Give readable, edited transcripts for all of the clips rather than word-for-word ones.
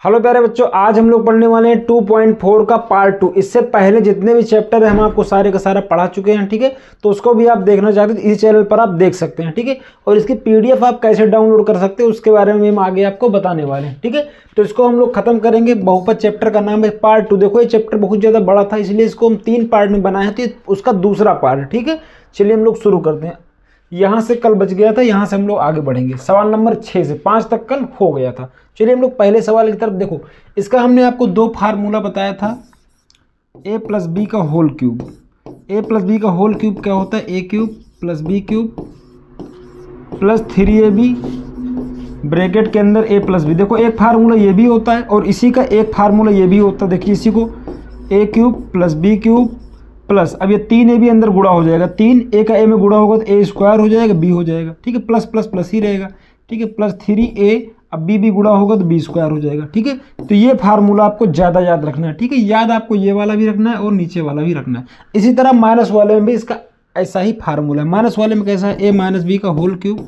Hello प्यारे बच्चों, आज हम लोग पढ़ने वाले हैं 2.4 का पार्ट 2। इससे पहले जितने भी चैप्टर है हम आपको सारे का सारा पढ़ा चुके हैं, ठीक है। तो उसको भी आप देखना चाहते हैं तो इसी चैनल पर आप देख सकते हैं, ठीक है। और इसकी पीडीएफ आप कैसे डाउनलोड कर सकते हैं उसके बारे में हम आगे आपको बताने वाले हैं, ठीक है। तो इसको हम लोग खत्म करेंगे। बहुपद चैप्टर का नाम है पार्ट 2। देखो ये चैप्टर बहुत ज़्यादा बड़ा था, इसलिए इसको हम 3 पार्ट में बनाए हैं, तो उसका दूसरा पार्ट है, ठीक है। चलिए हम लोग शुरू करते हैं। यहाँ से कल बच गया था, यहाँ से हम लोग आगे बढ़ेंगे। सवाल नंबर 6 से 5 तक कल हो गया था। चलिए हम लोग पहले सवाल की तरफ देखो। इसका हमने आपको 2 फार्मूला बताया था, a प्लस बी का whole cube. a plus b का होल क्यूब क्या होता है? a cube plus b cube plus 3ab bracket के अंदर a प्लस बी। देखो एक फार्मूला ये भी होता है और इसी का एक फार्मूला ये भी होता है। देखिए इसी को a cube plus b cube plus, अब ये 3a भी अंदर गुणा हो जाएगा, 3a का a में गुणा होगा तो a स्क्वायर हो जाएगा, b हो जाएगा, ठीक है। प्लस प्लस प्लस ही रहेगा, ठीक है। प्लस 3a, अब b भी गुणा होगा तो b स्क्वायर हो जाएगा, ठीक है। तो ये फार्मूला आपको ज़्यादा याद रखना है, ठीक है। याद आपको ये वाला भी रखना है और नीचे वाला भी रखना है। इसी तरह माइनस वाले में भी इसका ऐसा ही फार्मूला है। माइनस वाले में कैसा है? a माइनस बी का होल क्यूब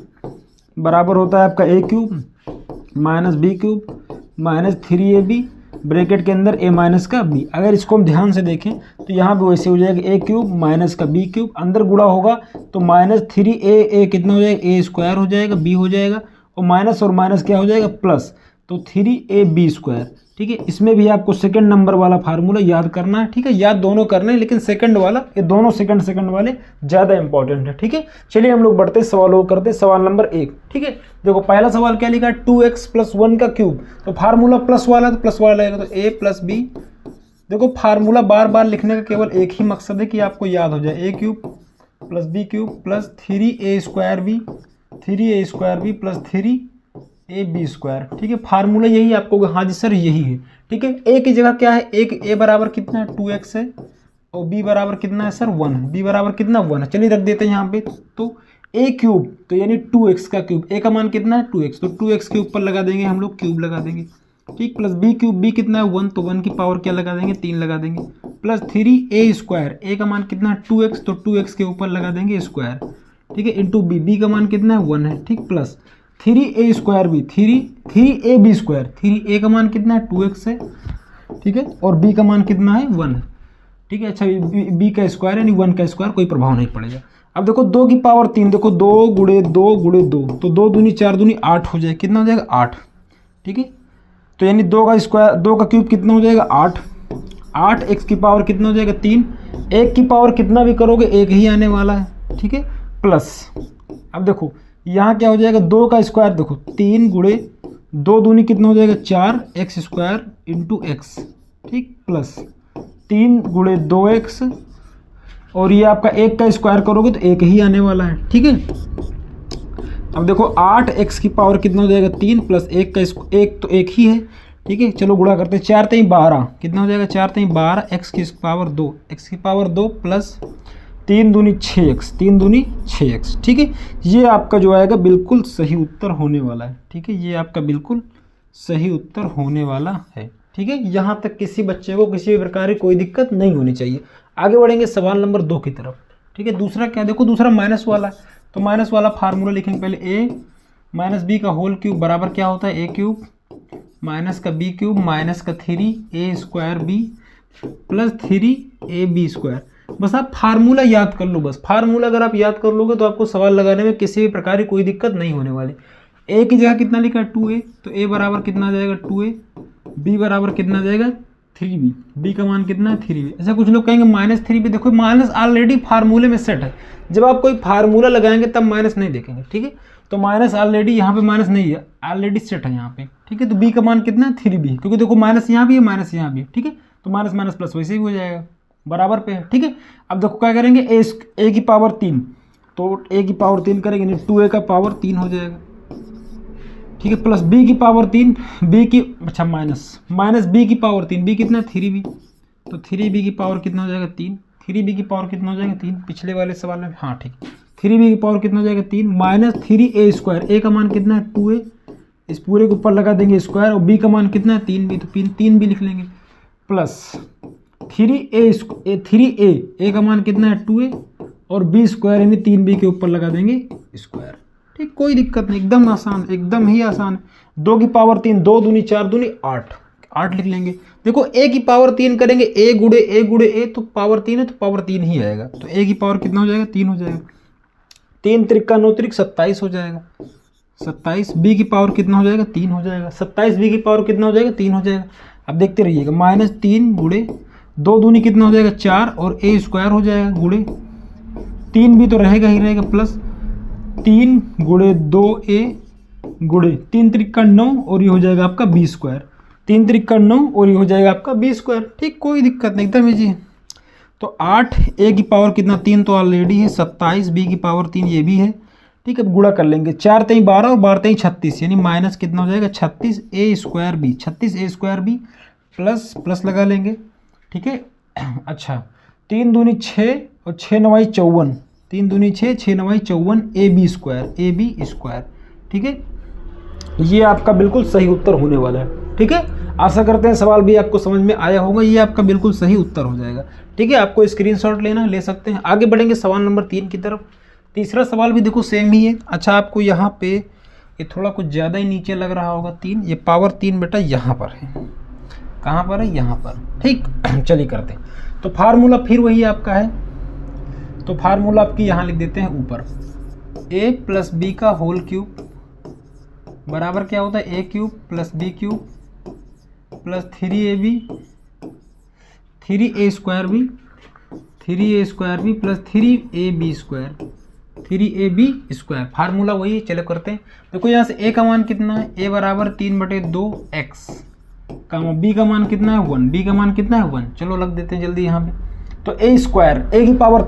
बराबर होता है आपका a cube minus b cube minus 3ab bracket के अंदर a माइनस का b। अगर इसको हम ध्यान से देखें तो यहाँ पे वैसे हो जाएगा a क्यूब माइनस का b क्यूब, अंदर गुणा होगा तो माइनस 3a कितना हो जाएगा? a स्क्वायर हो जाएगा, b हो जाएगा, और माइनस क्या हो जाएगा? प्लस, तो 3ab स्क्वायर, ठीक है। इसमें भी आपको सेकंड नंबर वाला फार्मूला याद करना है, ठीक है। याद दोनों करना है लेकिन सेकंड वाला, ये दोनों सेकंड वाले ज़्यादा इंपॉर्टेंट है, ठीक है। चलिए हम लोग बढ़ते सवालों को करते। सवाल नंबर 1, ठीक है। देखो पहला सवाल क्या लिखा है? 2x प्लस 1 का क्यूब। तो फार्मूला प्लस वाला तो प्लस वाला आएगा, तो a प्लस बी। देखो फार्मूला बार बार लिखने का केवल एक ही मकसद है कि आपको याद हो जाए। a cube plus b cube plus 3a square b plus 3ab square, ठीक है। फार्मूला यही आपको, हाँ जी सर यही है, ठीक है। a की जगह क्या है? एक a बराबर कितना है? 2x है, और b बराबर कितना है सर? 1 है। b बराबर कितना? 1 है। चलिए रख देते हैं यहाँ पे। तो a क्यूब तो यानी 2x का क्यूब, a का मान कितना है? 2x, तो 2x के ऊपर लगा देंगे हम लोग, क्यूब लगा देंगे, ठीक। प्लस b क्यूब, b कितना है? 1, तो 1 की पावर क्या लगा देंगे? 3 लगा देंगे, प्लस 3a स्क्वायर, a का मान कितना है? 2x, तो 2x के ऊपर लगा देंगे स्क्वायर, ठीक है, इंटू b का मान कितना है? 1 है, ठीक। प्लस 3a स्क्वायर भी, 3ab स्क्वायर, 3a का मान कितना है? 2x है, ठीक है, और b का मान कितना है? 1 है, ठीक है। अच्छा b का स्क्वायर यानी 1 का स्क्वायर, कोई प्रभाव नहीं पड़ेगा। अब देखो 2 की पावर 3, देखो 2 गुणे 2 गुणे 2, तो 2 दूनी 4 दूनी 8 हो जाएगा। कितना हो जाएगा? 8, ठीक है। तो यानी 2 का स्क्वायर, 2 का क्यूब कितना हो जाएगा? 8। 8x की पावर कितना हो जाएगा? 3। 1 की पावर कितना भी करोगे 1 ही आने वाला है, ठीक है। प्लस, अब देखो यहाँ क्या हो जाएगा? 2 का स्क्वायर, देखो 3 गुणे 2 दूनी कितना हो जाएगा? 4x स्क्वायर इंटू एक्स, ठीक। प्लस 3 गुणे 2x, और ये आपका 1 का स्क्वायर करोगे तो 1 ही आने वाला है, ठीक है। अब देखो 8x की पावर कितना हो जाएगा? 3 प्लस 1 का 1 तो 1 ही है, ठीक है। चलो गुणा करते हैं। 4 3 12, कितना हो जाएगा? 4 3 12, x की पावर 2, x की पावर 2 प्लस 3 दूनी 6x, 3 दूनी 6x, ठीक है। ये आपका जो आएगा बिल्कुल सही उत्तर होने वाला है, ठीक है। ये आपका बिल्कुल सही उत्तर होने वाला है, ठीक है। यहाँ तक किसी बच्चे को किसी भी प्रकार की कोई दिक्कत नहीं होनी चाहिए। आगे बढ़ेंगे सवाल नंबर 2 की तरफ, ठीक है। दूसरा क्या? देखो दूसरा माइनस वाला है, तो माइनस वाला फार्मूला लिखेंगे पहले। a माइनस बी का होल क्यूब बराबर क्या होता है? a क्यूब माइनस का b क्यूब माइनस का 3a square b plus 3ab square. बस आप फार्मूला याद कर लो, बस फार्मूला अगर आप याद कर लोगे तो आपको सवाल लगाने में किसी भी प्रकार की कोई दिक्कत नहीं होने वाली। a की जगह कितना लिखा है? 2a, तो a बराबर कितना आ जाएगा? 2a, b बराबर कितना आ जाएगा? 3b, b का मान कितना है? 3b। ऐसा कुछ लोग कहेंगे माइनस 3b, देखो माइनस ऑलरेडी फार्मूले में सेट है। जब आप कोई फार्मूला लगाएंगे तब माइनस नहीं देखेंगे, ठीक है। तो माइनस ऑलरेडी यहाँ पे माइनस नहीं है, ऑलरेडी सेट है यहाँ पे, ठीक है। तो b का मान कितना है? 3b, क्योंकि देखो माइनस यहाँ भी है माइनस यहाँ भी है, ठीक है। तो माइनस माइनस प्लस वैसे ही हो जाएगा, बराबर पे है, ठीक है। अब देखो क्या करेंगे? a की पावर 3, तो a की पावर 3 करेंगे नहीं, 2a का पावर 3 हो जाएगा, ठीक है। प्लस b की पावर 3, b की, अच्छा माइनस b की पावर 3, b कितना? 3b, तो 3b की पावर कितना हो जाएगा? 3। 3b की पावर कितना हो जाएगा? 3, पिछले वाले सवाल में, हाँ ठीक। 3b की पावर कितना हो जाएगा? 3 माइनस 3a स्क्वायर, a का मान कितना है? 2a, इस पूरे के ऊपर लगा देंगे स्क्वायर, और b का मान कितना है? 3b, तो 3 भी लिख लेंगे, प्लस 3a का मान कितना है? 2a, और b स्क्वायर यानी 3b के ऊपर लगा देंगे स्क्वायर, ठीक। कोई दिक्कत नहीं, एकदम आसान, एकदम ही आसान। 2 की पावर 3, 2 दूनी 4 दूनी 8, 8 लिख लेंगे। देखो a की पावर 3 करेंगे, a गुड़े a तो पावर 3 है तो पावर 3 ही आएगा। तो a की पावर कितना हो जाएगा 3 हो जाएगा। 3 त्रिका 9 त्रिक 27 हो जाएगा। 27 b की पावर कितना हो जाएगा 3 हो जाएगा। 27 b की पावर कितना हो जाएगा 3 हो जाएगा। अब देखते रहिएगा, -3 गुड़े 2 दूनी कितना हो जाएगा 4 और a स्क्वायर हो जाएगा गुड़े 3 भी तो रहेगा ही रहेगा प्लस 3 गुड़े 2a गुड़े 3 त्रिका 9 और ये हो जाएगा आपका b स्क्वायर। 3 त्रिका 9 और ये हो जाएगा आपका b स्क्वायर। ठीक, कोई दिक्कत नहीं, एकदम इजी है। तो 8 a की पावर कितना 3 तो ऑलरेडी है, 27 b की पावर 3 ये भी है। ठीक है, अब गुणा कर लेंगे, 4 3 12 और 12 3 36, यानी माइनस कितना हो जाएगा 36 a square b, 36 a square b plus plus लगा लेंगे। ठीक है, अच्छा 3 दूनी 6 और 6 9 54, 3 दूनी 6 6 9 54 a b स्क्वायर। ठीक है, ये आपका बिल्कुल सही उत्तर होने वाला है। ठीक है, आशा करते हैं सवाल भी आपको समझ में आया होगा, ये आपका बिल्कुल सही उत्तर हो जाएगा। ठीक है, आपको स्क्रीनशॉट लेना ले सकते हैं। आगे बढ़ेंगे सवाल नंबर 3 की तरफ। तीसरा सवाल भी देखो सेम ही है। अच्छा, आपको यहाँ पे ये थोड़ा कुछ ज़्यादा ही नीचे लग रहा होगा 3, ये पावर 3 बेटा यहाँ पर है। कहाँ पर है? यहाँ पर। ठीक, चलिए करते हैं। तो फार्मूला फिर वही आपका है, तो फार्मूला आपकी यहाँ लिख देते हैं ऊपर, a प्लस बी का होल क्यूब बराबर क्या होता है a cube plus b cube plus 3ab 3a square b 3a square b plus 3ab square 3ab square. Formula वही है, चलो करते हैं। देखो यहाँ से a का मान कितना है, a बराबर 3/2x कामा b का मान कितना है 1, b का मान कितना है 1। चलो लग देते हैं जल्दी यहाँ पे। तो a स्क्वायर a की पावर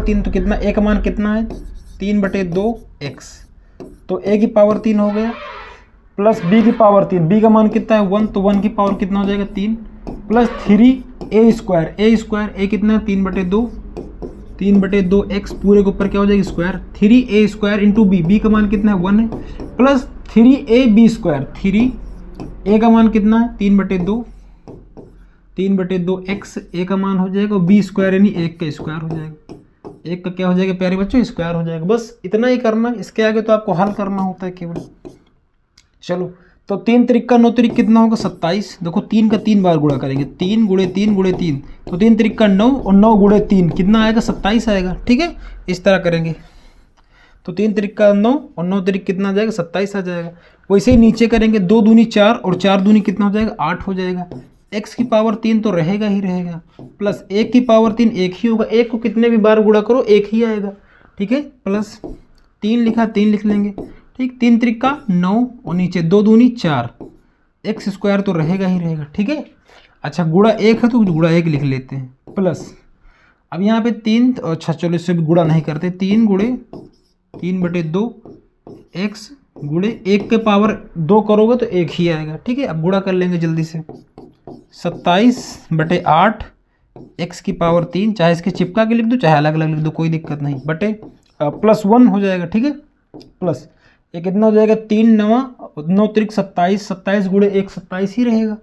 3 तो कितना, a का मान कितना है 3/2x, तो a की पावर 3 हो गया प्लस b की पावर 3, b का मान कितना है 1, तो 1 की पावर कितना हो जाएगा 3 प्लस 3a स्क्वायर a कितना है 3/2x पूरे के ऊपर क्या हो जाएगा square, 3a square into b का मान कितना है 1 है प्लस 3ab स्क्वायर, 3a का मान कितना है 3/2x a का मान हो जाएगा, b स्क्वायर यानी 1 का स्क्वायर हो जाएगा। 1 का क्या हो जाएगा प्यारे बच्चों स्क्वायर हो जाएगा। बस इतना ही करना, इसके आगे तो आपको हल करना होता है केवल। चलो, तो 3 त्रिका 9 त्रिक कितना होगा 27। देखो 3 का 3 बार गुणा करेंगे, 3 गुणे 3 गुणे 3, तो 3 त्रिका 9 और 9 गुणे 3 कितना आएगा 27 आएगा। ठीक है, इस तरह करेंगे तो 3 त्रिका 9 और 9 त्रिक कितना आ जाएगा 27 आ जाएगा। वैसे ही नीचे करेंगे, 2 दूनी 4 और 4 दूनी कितना हो जाएगा 8 हो जाएगा। x की पावर 3 तो रहेगा ही रहेगा प्लस 1 की पावर 3 1 ही होगा, 1 को कितने भी बार गुणा करो 1 ही आएगा। ठीक है, प्लस 3 लिखा 3 लिख लेंगे। ठीक, 3 त्रिका 9 और नीचे 2 दूनी 4, x स्क्वायर तो रहेगा ही रहेगा। ठीक है, अच्छा गुणा 1 है तो गुणा 1 लिख लेते हैं प्लस, अब यहाँ पे 3, अच्छा चलो इससे भी गुणा नहीं करते, 3 गुणे 3/2x गुणे 1 के पावर 2 करोगे तो 1 ही आएगा। ठीक है, अब गुणा कर लेंगे जल्दी से, 27/8 x की पावर 3, चाहे इसके चिपका के लिख दो चाहे अलग अलग लिख दो कोई दिक्कत नहीं, बटे प्लस 1 हो जाएगा। ठीक है, प्लस ये कितना हो जाएगा 3 9 त्रिक 27, 27 गुणे 1 27 ही रहेगा,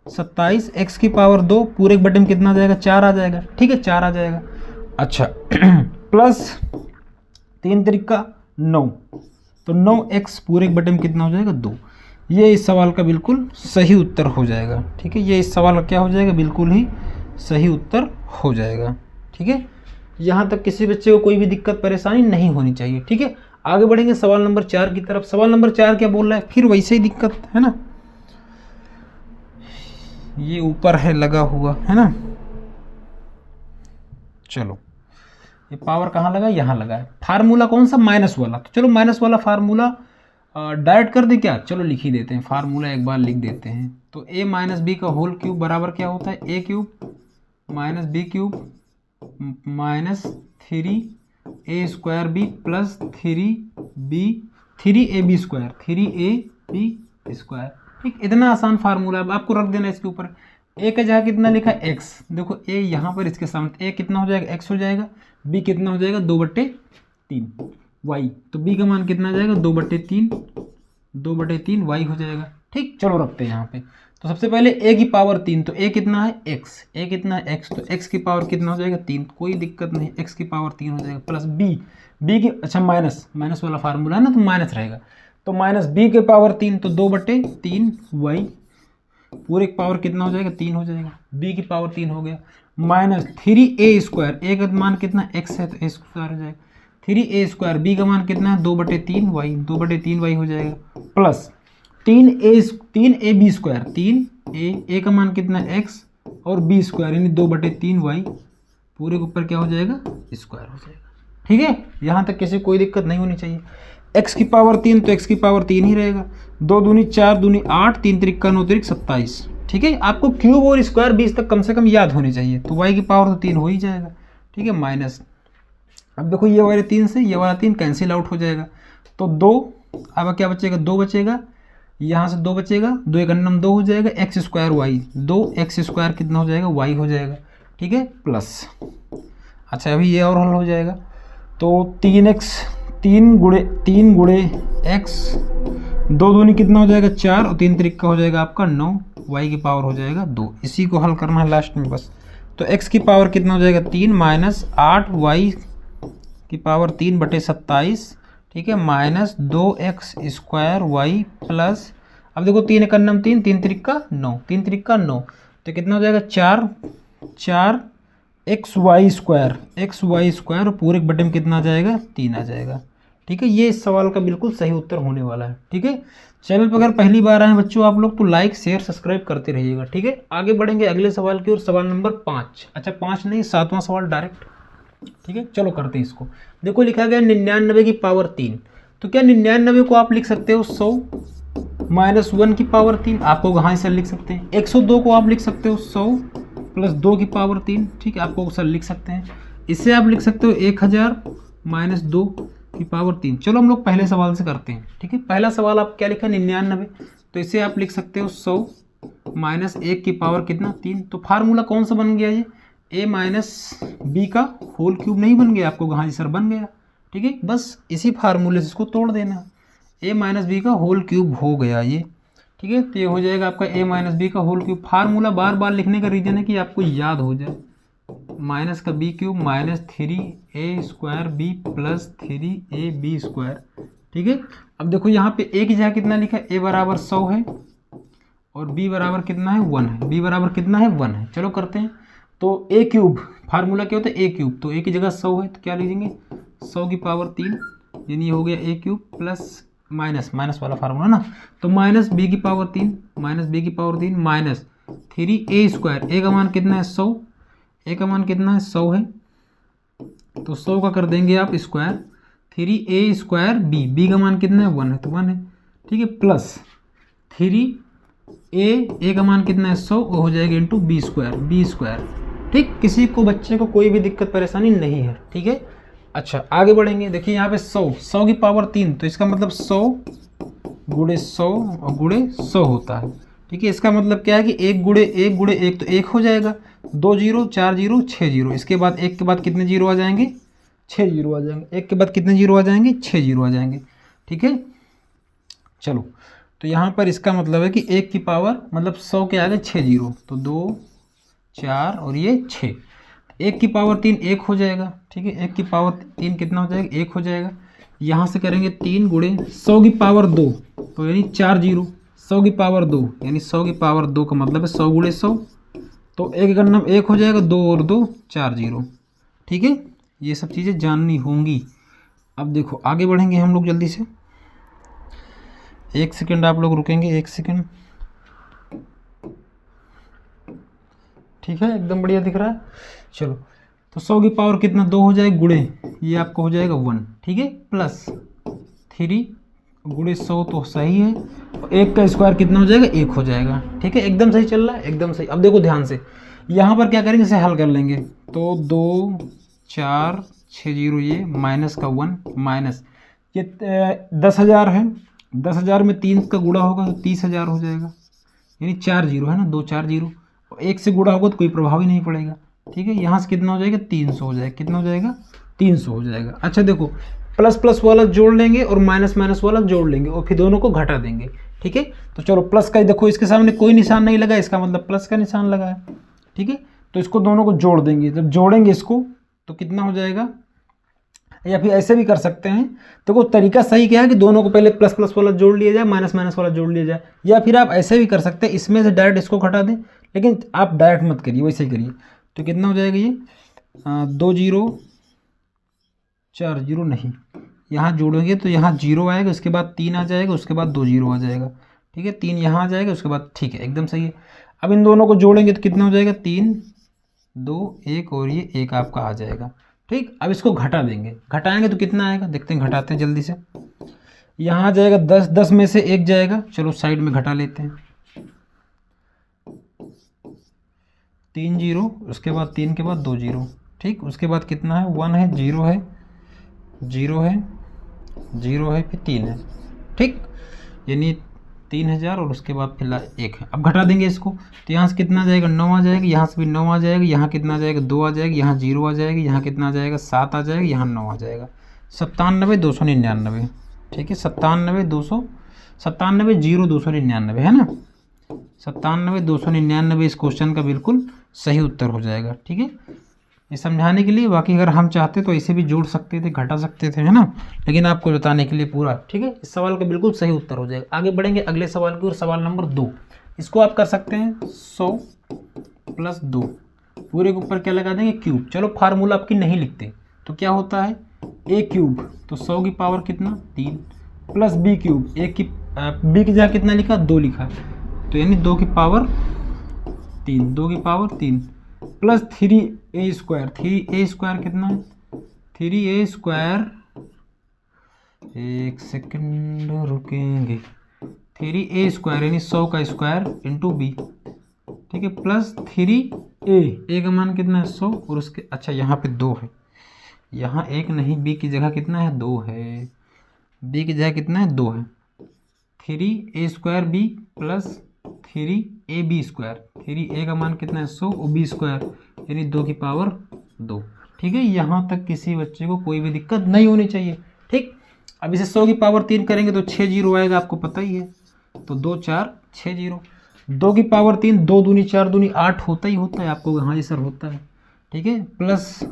27 x की पावर 2 पूरे बटे में कितना आ जाएगा 4 आ जाएगा। ठीक है, 4 आ जाएगा। अच्छा प्लस 3 त्रिका 9, तो 9x पूरे बटे में कितना हो जाएगा 2। ये इस सवाल का बिल्कुल सही उत्तर हो जाएगा। ठीक है, ये इस सवाल का क्या हो जाएगा बिल्कुल ही सही उत्तर हो जाएगा। ठीक है, यहाँ तक किसी बच्चे को कोई भी दिक्कत परेशानी नहीं होनी चाहिए। ठीक है, आगे बढ़ेंगे सवाल नंबर 4 की तरफ। सवाल नंबर 4 क्या बोल रहा है, फिर वैसे ही दिक्कत है ना, ये ऊपर है लगा हुआ है ना। चलो, ये पावर कहाँ लगा, यहाँ लगा है। फार्मूला कौन सा, माइनस वाला। तो चलो माइनस वाला फार्मूला डायरेक्ट कर दे क्या, चलो लिख ही देते हैं, फार्मूला एक बार लिख देते हैं। तो a माइनस बी का होल क्यूब बराबर क्या होता है a cube minus b cube minus 3a square b plus 3ab square 3ab square. ठीक, इतना आसान फार्मूला है, आपको रख देना इसके ऊपर। a का जगह कितना लिखा है x, देखो a यहाँ पर इसके सामने a कितना हो जाएगा x हो जाएगा, b कितना हो जाएगा 2/3 y, तो b का मान कितना आ जाएगा 2/3 y हो जाएगा। ठीक, चलो रखते हैं यहाँ पे। तो सबसे पहले a की पावर 3, तो a कितना है x, a कितना है x, तो x की पावर कितना हो जाएगा 3, कोई दिक्कत नहीं, x की पावर 3 हो जाएगा प्लस b की, अच्छा माइनस वाला फार्मूला है ना तो माइनस रहेगा, तो माइनस b के पावर 3 तो 2/3 y पूरे की पावर कितना हो जाएगा 3 हो जाएगा, b की पावर 3 हो गया, माइनस 3a², a का मान कितना x है तो a² हो जाएगा, 3a², b का मान कितना है 2/3y, 2/3y हो जाएगा, प्लस 3ab², 3a का मान कितना है x और b² यानी 2/3y, पूरे के ऊपर क्या हो जाएगा स्क्वायर हो जाएगा। ठीक है, यहाँ तक किसी कोई दिक्कत नहीं होनी चाहिए। x की पावर 3 तो x की पावर 3 ही रहेगा, 2 दूनी 4 दूनी 8, 3 त्रिक 9 त्रिक 27। ठीक है, आपको क्यूब और स्क्वायर 20 तक कम से कम याद होने चाहिए, तो y की पावर तो 3 हो ही जाएगा। ठीक है, माइनस, अब देखो ये वाले 3 से ये वाला 3 कैंसिल आउट हो जाएगा, तो 2, अब क्या बचेगा 2 बचेगा, यहाँ से 2 बचेगा, 2 एक 2 हो जाएगा, x² y, 2x² कितना हो जाएगा y हो जाएगा। ठीक है, प्लस, अच्छा अभी ये और हल हो जाएगा, तो 3x 3 गुणे x, 2 दूनी कितना हो जाएगा 4 और 3 त्रिक का हो जाएगा आपका 9, y की पावर हो जाएगा 2। इसी को हल करना है लास्ट में बस। तो x की पावर कितना हो जाएगा 3 माइनस 8y की पावर 3/27, ठीक है, माइनस 2x² y प्लस, अब देखो 3 एक 3, 3 त्रिक का 9, 3 त्रिक का 9, तो कितना हो जाएगा 4 xy² और पूरे बटे में कितना आ जाएगा 3 आ जाएगा। ठीक है, ये इस सवाल का बिल्कुल सही उत्तर होने वाला है। ठीक है, चैनल पर अगर पहली बार आए हैं बच्चों आप लोग तो लाइक शेयर सब्सक्राइब करते रहिएगा। ठीक है, आगे बढ़ेंगे अगले सवाल की ओर, सवाल नंबर 5, अच्छा 5 नहीं 7वां सवाल डायरेक्ट। ठीक है, चलो करते हैं इसको। देखो लिखा गया 99 की पावर 3, तो क्या 99 को आप लिख सकते हो 100 माइनस 1 की पावर 3, आपको कहाँ से लिख सकते हैं। 102 को आप लिख सकते हो 100 प्लस 2 की पावर 3, ठीक है, आपको सर लिख सकते हैं। इससे आप लिख सकते हो 1000 माइनस 2 की पावर 3। चलो हम लोग पहले सवाल से करते हैं। ठीक है, पहला सवाल आप क्या लिखा 99, तो इसे आप लिख सकते हो 100 माइनस 1 की पावर कितना 3। तो फार्मूला कौन सा बन गया ये, a माइनस बी का होल क्यूब नहीं बन गया आपको, कहाँ सर बन गया। ठीक है, बस इसी फार्मूले से इसको तोड़ देना, a माइनस बी का होल क्यूब हो गया ये। ठीक है, तो ये हो जाएगा आपका a माइनस बी का होल क्यूब। फार्मूला बार बार लिखने का रीजन है कि आपको याद हो जाए, माइनस का b cube minus 3a² b plus 3ab²। ठीक है, अब देखो यहाँ पे a की जगह कितना लिखा है, a बराबर 100 है और b बराबर कितना है 1 है, b बराबर कितना है 1 है। चलो करते हैं, तो a क्यूब फार्मूला क्या होता है a क्यूब, तो a की जगह 100 है तो क्या लिखेंगे 100 की पावर 3, यानी हो गया a क्यूब प्लस माइनस वाला फार्मूला ना, तो माइनस b की पावर 3 माइनस 3a², a का मान कितना है 100, a का मान कितना है 100 है, तो 100 का कर देंगे आप स्क्वायर, 3a² b का मान कितना है 1 है तो 1 है। ठीक है, प्लस 3a का मान कितना है 100, वो हो जाएगा इंटू b²। ठीक, किसी को बच्चे को कोई भी दिक्कत परेशानी नहीं है। ठीक है, अच्छा आगे बढ़ेंगे। देखिए यहाँ पे 100 की पावर 3, तो इसका मतलब 100 गुणे 100 और गुणे 100 होता है। ठीक है, इसका मतलब क्या है कि 1 गुणे 1 तो 1 हो जाएगा, 2 जीरो 4 जीरो 6 जीरो, इसके बाद 1 के बाद कितने जीरो आ जाएंगे 6 जीरो आ जाएंगे, 1 के बाद कितने जीरो आ जाएंगे 6 जीरो आ जाएंगे। ठीक है, चलो तो यहाँ पर इसका मतलब है कि 1 की पावर मतलब 100 के आगे 6 जीरो, तो 2 4 और ये 6, 1 की पावर 3 1 हो जाएगा। ठीक है, 1 की पावर 3 कितना हो जाएगा 1 हो जाएगा। यहाँ से करेंगे 3 गुणे 100 की पावर 2, तो यानी 4 जीरो, 100 की पावर 2 यानी 100 की पावर 2 का मतलब है 100 गुणे 100, तो 1 का नाम 1 हो जाएगा, 2 और 2 4 जीरो। ठीक है, ये सब चीज़ें जाननी होंगी। अब देखो आगे बढ़ेंगे हम लोग जल्दी से, 1 सेकेंड आप लोग रुकेंगे, 1 सेकेंड। ठीक है, एकदम बढ़िया दिख रहा है। चलो तो 100 की पावर कितना 2 हो जाएगा, गुणे ये आपको हो जाएगा 1। ठीक है, प्लस 3 गुणे 100 तो सही है, 1 का स्क्वायर कितना हो जाएगा 1 हो जाएगा। ठीक है, एकदम सही चल रहा है, एकदम सही। अब देखो ध्यान से, यहाँ पर क्या करेंगे इसे हल कर लेंगे, तो 2 4 6 जीरो, ये माइनस का 1 माइनस ये 10,000 है, 10,000 में 3 का गुणा होगा तो 30,000 हो जाएगा, यानी 4 जीरो है ना, 2 4 जीरो, 1 से गुणा होगा तो कोई प्रभाव ही नहीं पड़ेगा। ठीक है, यहाँ से कितना हो जाएगा 300 हो जाएगा, कितना हो जाएगा 300 हो जाएगा। अच्छा देखो, प्लस प्लस वाला जोड़ लेंगे और माइनस माइनस वाला जोड़ लेंगे और फिर दोनों को घटा देंगे। ठीक है, तो चलो प्लस का देखो इसके सामने कोई निशान नहीं लगा, इसका मतलब प्लस का निशान लगा है। ठीक है, तो इसको दोनों को जोड़ देंगे, जब जोड़ेंगे इसको तो कितना हो जाएगा या फिर ऐसे भी कर सकते हैं। तो वो तरीका सही क्या है कि दोनों को पहले प्लस प्लस वाला जोड़ लिया जाए, माइनस माइनस वाला जोड़ लिया जाए, या फिर आप ऐसे भी कर सकते हैं, इसमें से डायरेक्ट इसको घटा दें, लेकिन आप डायरेक्ट मत करिए, वैसे ही करिए। तो कितना हो जाएगा ये 2 0 4 0 नहीं, यहाँ जोड़ेंगे तो यहाँ 0 आएगा, उसके बाद 3 आ जाएगा, उसके बाद 2 0 आ जाएगा, ठीक है, 3 यहाँ आ जाएगा, उसके बाद ठीक है, एकदम सही है। अब इन दोनों को जोड़ेंगे तो कितना हो जाएगा 3 2 1 और ये 1 आपका आ जाएगा, ठीक। अब इसको घटा देंगे, घटाएंगे तो कितना आएगा देखते हैं, घटाते हैं जल्दी से। यहाँ आ जाएगा 10, 10 में से 1 जाएगा, चलो साइड में घटा लेते हैं। 3 0, उसके बाद 3 के बाद 2 0, ठीक। उसके बाद कितना है 1 है, 0 है, 0 है, 0 है, फिर 3 है, ठीक, यानी 3000 और उसके बाद फिर 1 है। अब घटा देंगे इसको तो यहाँ से कितना आ जाएगा 9 आ जाएगा, यहाँ से भी 9 आ जाएगा, यहाँ कितना आ जाएगा 2 आ जाएगा, यहाँ 0 आ जाएगा, यहाँ कितना आ जाएगा 7 आ जाएगा, यहाँ 9 आ जाएगा। 97 299, ठीक है, 97 0 299 है ना, 97 299 इस क्वेश्चन का बिल्कुल सही उत्तर हो जाएगा, ठीक है। ये समझाने के लिए, बाकी अगर हम चाहते तो ऐसे भी जोड़ सकते थे, घटा सकते थे, है ना, लेकिन आपको बताने के लिए पूरा, ठीक है। इस सवाल का बिल्कुल सही उत्तर हो जाएगा। आगे बढ़ेंगे अगले सवाल की ओर, सवाल नंबर 2। इसको आप कर सकते हैं 100 + 2, पूरे के ऊपर क्या लगा देंगे क्यूब। चलो फार्मूला आपकी नहीं लिखते तो क्या होता है a क्यूब, तो 100 की पावर कितना 3 + b क्यूब, b की जगह कितना लिखा 2 लिखा, तो यानी 2 की पावर 3, 2 की power 3 plus 3a square, 3a square कितना है 3a स्क्वायर, एक सेकंड रुकेंगे, 3a स्क्वायर यानी 100 का स्क्वायर इंटू b, ठीक है, प्लस 3a का मान कितना है 100 और उसके, अच्छा यहाँ पे 2 है, यहाँ 1 नहीं, b की जगह कितना है 2 है, b की जगह कितना है 2 है, 3a square b plus 3ab square, 3a का मान कितना है 100 और b स्क्वायर यानी 2 की पावर 2, ठीक है। यहाँ तक किसी बच्चे को कोई भी दिक्कत नहीं होनी चाहिए, ठीक। अब इसे 100 की पावर 3 करेंगे तो 6 0 आएगा, आपको पता ही है, तो 2 4 6 0, 2 की पावर 3, 2 दूनी 4 दूनी 8 होता ही होता है, आपको हाँ जी सर होता है, ठीक है, प्लस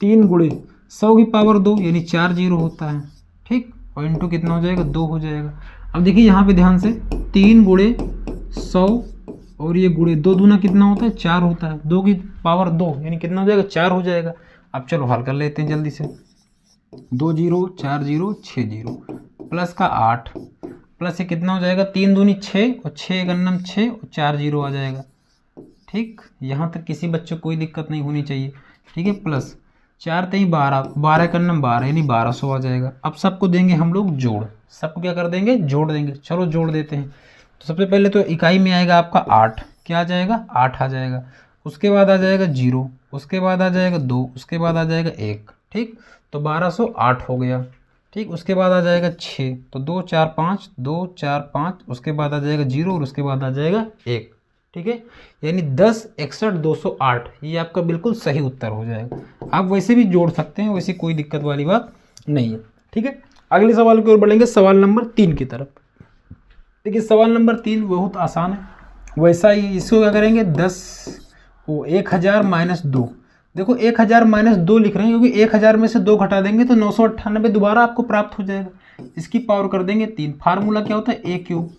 3 गुणे 100 की पावर 2 यानी 4 0 होता है, ठीक, और इंटू कितना हो जाएगा 2 हो जाएगा। अब देखिए यहाँ पे ध्यान से 3 गुणे 100 और ये गुणे 2 दूना कितना होता है 4 होता है, 2 की पावर 2 यानी कितना हो जाएगा 4 हो जाएगा। अब चलो हल कर लेते हैं जल्दी से, 2 0 4 0 6 0 प्लस का 8 प्लस ये कितना हो जाएगा 3 दूनी 6 और 6 गन्नम 6 और 4 0 आ जाएगा, ठीक। यहाँ तक किसी बच्चे को कोई दिक्कत नहीं होनी चाहिए, ठीक है, प्लस 4 3 12, 12 गन्नम 12 यानी 1200 आ जाएगा। अब सबको देंगे हम लोग जोड़, सबको क्या कर देंगे जोड़ देंगे, चलो जोड़ देते हैं। तो सबसे पहले तो इकाई में आएगा आपका 8, क्या आ जाएगा 8 आ जाएगा, उसके बाद आ जाएगा 0, उसके बाद आ जाएगा 2, उसके बाद आ जाएगा 1, ठीक, तो 1208 हो गया, ठीक। उसके बाद आ जाएगा 6, तो 2 4 5 2 4 5, उसके बाद आ जाएगा 0 और उसके बाद आ जाएगा 1, ठीक है, यानी 10 61 208, ये आपका बिल्कुल सही उत्तर हो जाएगा। आप वैसे भी जोड़ सकते हैं, वैसे कोई दिक्कत वाली बात नहीं है, ठीक है। अगले सवाल की ओर बढ़ेंगे, सवाल नंबर 3 की तरफ। देखिए सवाल नंबर 3 बहुत आसान है, वैसा ही इसको क्या करेंगे 1000 माइनस 2, देखो 1000 माइनस 2 लिख रहे हैं क्योंकि 1000 में से 2 घटा देंगे तो 998 दोबारा आपको प्राप्त हो जाएगा, इसकी पावर कर देंगे 3। फार्मूला क्या होता है a क्यूब,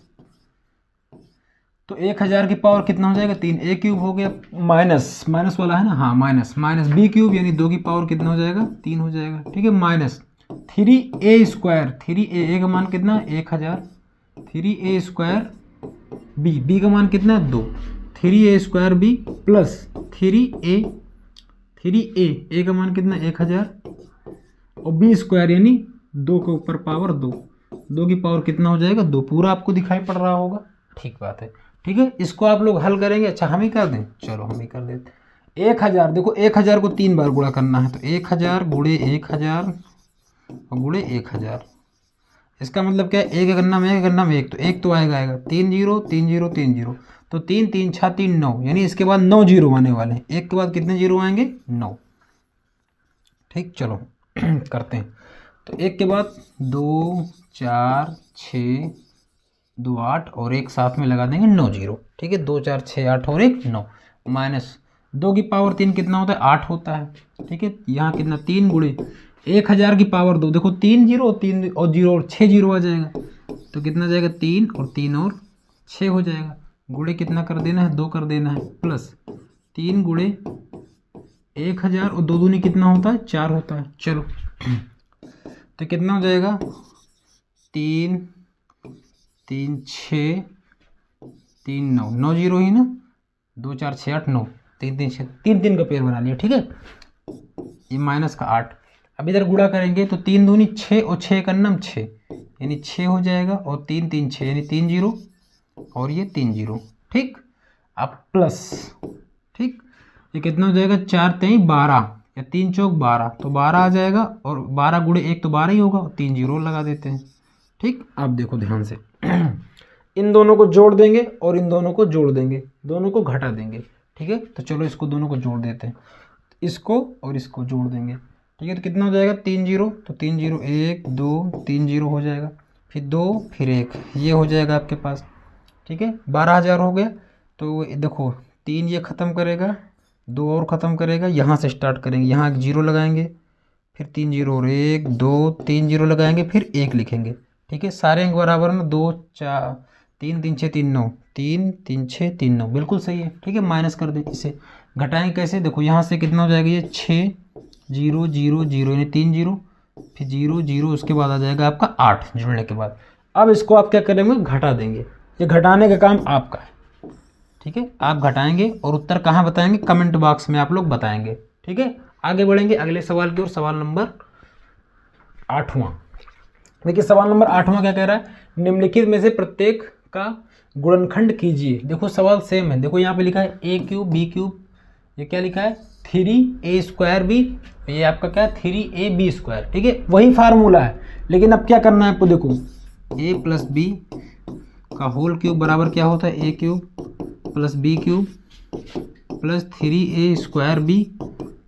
तो 1000 की पावर कितना हो जाएगा 3, a क्यूब हो गया, माइनस माइनस वाला है ना, हाँ माइनस माइनस b क्यूब यानी 2 की पावर कितना हो जाएगा 3 हो जाएगा, ठीक है, माइनस 3a स्क्वायर, 3a का मान कितना है 1000, 3a स्क्वायर b का मान कितना है 2, 3a square b plus 3a का मान कितना है 1000 और b स्क्वायर यानी 2 के ऊपर पावर 2, 2 की पावर कितना हो जाएगा 2, पूरा आपको दिखाई पड़ रहा होगा, ठीक बात है, ठीक है। इसको आप लोग हल करेंगे, अच्छा हम ही कर दें, चलो हम ही कर देते। 1000 देखो 1000 को 3 बार गुणा करना है, तो 1000 गुणे 1000 और गुणे 1000, इसका मतलब क्या है, एक गन्ना में एक, तो एक तो आएगा 3 0 3 0 3 0, तो 3 3 6 3 9 यानी इसके बाद 9 0 आने वाले हैं, एक के बाद कितने 0 आएंगे 9, ठीक। चलो करते हैं, तो एक के बाद 2 4 6 2 8 और एक साथ में लगा देंगे 9 0, ठीक है, 2 4 6 8 और एक 9, माइनस 2 की पावर 3 कितना होता है 8 होता है, ठीक है। यहाँ कितना 3 गुणे 1000 की पावर 2, देखो 3 जीरो और 3 और 0 और 6 जीरो आ जाएगा, तो कितना जाएगा 3 और 3 और 6 हो जाएगा। गुणे कितना कर देना है, 2 कर देना है, प्लस 3 गुणे 1000 और 2 दूनी कितना होता है, 4 होता है। चलो तो कितना हो जाएगा, 3 3 6 3 9, 9 जीरो ही ना, 2 4 6 8 9, 3 3 6, 3 3 का पेयर बना लिया, ठीक है। ये माइनस का 8, अब इधर गुणा करेंगे तो 3 दूनी 6 और 6 का नम 6, यानी 6 हो जाएगा, और 3 3 6 यानी 3 जीरो और ये 3 जीरो, ठीक। अब प्लस, ठीक, ये कितना हो जाएगा, 4 3 12 या 3 चौक 12, तो 12 आ जाएगा, और 12 गुणे 1 तो 12 ही होगा, और 3 जीरो लगा देते हैं, ठीक। अब देखो ध्यान से इन दोनों को जोड़ देंगे और इन दोनों को जोड़ देंगे, दोनों को घटा देंगे, ठीक है। तो चलो इसको दोनों को जोड़ देते हैं, इसको और इसको जोड़ देंगे, ठीक है। तो कितना हो जाएगा, 3 जीरो, तो 3 जीरो 1 2 3 जीरो हो जाएगा, फिर 2 फिर 1, ये हो जाएगा आपके पास, ठीक है। 12000 हो गया। तो देखो 3 ये ख़त्म करेगा, 2 और ख़त्म करेगा, यहाँ से स्टार्ट करेंगे, यहाँ एक जीरो लगाएंगे, फिर 3 जीरो और 1 2 3 जीरो लगाएंगे, फिर 1 लिखेंगे, ठीक है। सारे अंक बराबर ना, 2 4 3 3 6 3 9, 3 3 6 3 9, बिल्कुल सही है, ठीक है। माइनस कर दे, इसे घटाएंगे कैसे, देखो यहाँ से कितना हो जाएगा, ये 6 0 0 0 यानी 3 जीरो, फिर 0 0, उसके बाद आ जाएगा आपका 8 जुड़ने के बाद। अब इसको आप क्या करेंगे, घटा देंगे, ये घटाने का काम आपका है, ठीक है। आप घटाएंगे और उत्तर कहाँ बताएंगे, कमेंट बॉक्स में आप लोग बताएंगे, ठीक है। आगे बढ़ेंगे अगले सवाल की ओर, सवाल नंबर 8वां। देखिए सवाल नंबर 8वां क्या कह रहा है, निम्नलिखित में से प्रत्येक का गुणनखंड कीजिए। देखो सवाल सेम है, देखो यहाँ पे लिखा है a क्यूब b क्यूब, ये क्या लिखा है 3a स्क्वायर b, ये आपका क्या है 3ab स्क्वायर, ठीक है। वही फार्मूला है, लेकिन अब क्या करना है आपको, देखो a प्लस बी का होल क्यूब बराबर क्या होता है, a cube plus b cube plus 3a square b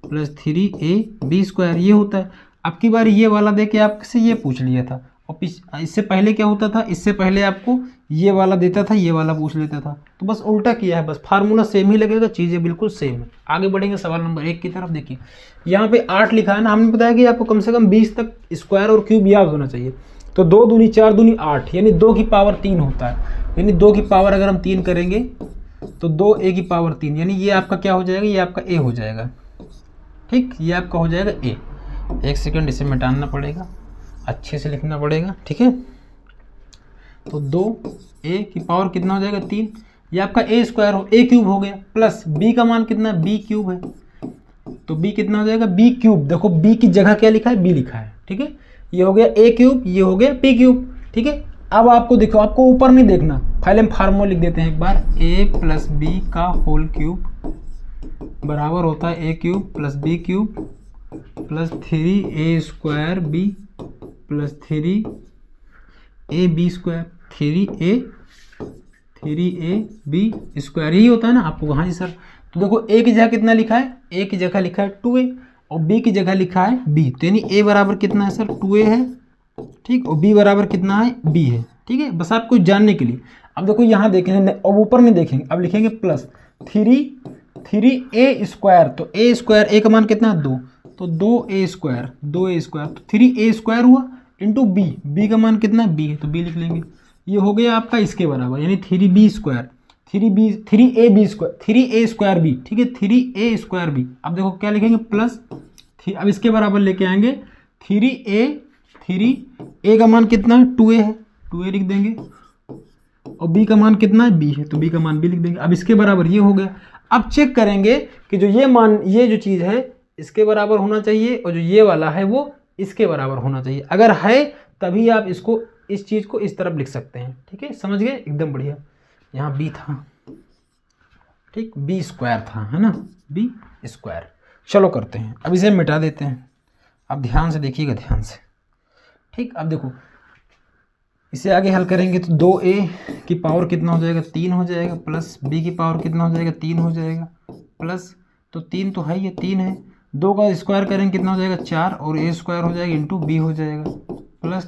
plus 3ab square, ये होता है। अब की बार ये वाला देके आपसे ये पूछ लिया था, और इससे पहले क्या होता था, इससे पहले आपको ये वाला देता था, ये वाला पूछ लेता था, तो बस उल्टा किया है, बस फार्मूला सेम ही लगेगा, चीज़ें बिल्कुल सेम है। आगे बढ़ेंगे सवाल नंबर 1 की तरफ। देखिए यहाँ पे 8 लिखा है ना, हमने बताया कि आपको कम से कम 20 तक स्क्वायर और क्यूब याद होना चाहिए। तो 2 दूनी 4 दूनी 8, यानी 2 की पावर 3 होता है, यानी 2 की पावर अगर हम 3 करेंगे तो 2a की पावर 3, यानी ये आपका क्या हो जाएगा, ये आपका a हो जाएगा, ठीक, ये आपका हो जाएगा a। एक सेकंड, इसे मिटाना पड़ेगा, अच्छे से लिखना पड़ेगा, ठीक है। तो 2a की पावर कितना हो जाएगा 3, ये आपका a स्क्वायर हो, a क्यूब हो गया, प्लस b का मान कितना है, b क्यूब है, तो b कितना हो जाएगा b क्यूब। देखो b की जगह क्या लिखा है, b लिखा है, ठीक है। ये हो गया a क्यूब, ये हो गया b क्यूब, ठीक है। अब आपको देखो, आपको ऊपर नहीं देखना, पहले हम फार्मूला लिख देते हैं एक बार, a प्लस बी का होल क्यूब बराबर होता है a cube plus b cube plus 3a square b plus 3ab square, 3ab square, यही होता है ना आपको। हाँ जी सर। तो देखो a की जगह कितना लिखा है, a की जगह लिखा है 2a और b की जगह लिखा है b, तो यानी a बराबर कितना है सर 2a है, ठीक, और b बराबर कितना है b है, ठीक है। बस आपको जानने के लिए। अब देखो यहाँ देखेंगे, अब ऊपर नहीं देखेंगे, अब लिखेंगे प्लस 3a स्क्वायर, तो a स्क्वायर, a का मान कितना है 2, तो 2a स्क्वायर, तो 3a स्क्वायर हुआ इंटू b का मान कितना है b है, तो b लिख लेंगे। ये हो गया आपका इसके बराबर, यानी 3b square, 3ab square, 3a square b, ठीक है, 3a स्क्वायर b। अब देखो क्या लिखेंगे प्लस, अब इसके बराबर लेके आएंगे 3a का मान कितना है 2a है, 2a लिख देंगे, और b का मान कितना है b है, तो b का मान b लिख देंगे। अब इसके बराबर ये हो गया। अब चेक करेंगे कि जो ये मान, ये जो चीज़ है इसके बराबर होना चाहिए, और जो ये वाला है वो इसके बराबर होना चाहिए। अगर है तभी आप इसको, इस चीज़ को इस तरफ लिख सकते हैं, ठीक है, समझ गए, एकदम बढ़िया। यहाँ b था, ठीक, b स्क्वायर था, है ना, b स्क्वायर। चलो करते हैं, अब इसे मिटा देते हैं। अब ध्यान से देखिएगा, ध्यान से, ठीक। अब देखो इसे आगे हल करेंगे तो 2a की पावर कितना हो जाएगा 3 हो जाएगा, प्लस b की पावर कितना हो जाएगा 3 हो जाएगा, प्लस, तो 3 तो है, ये 3 है, 2 का स्क्वायर करेंगे कितना हो जाएगा 4, और a स्क्वायर हो जाएगा इंटू b हो जाएगा, प्लस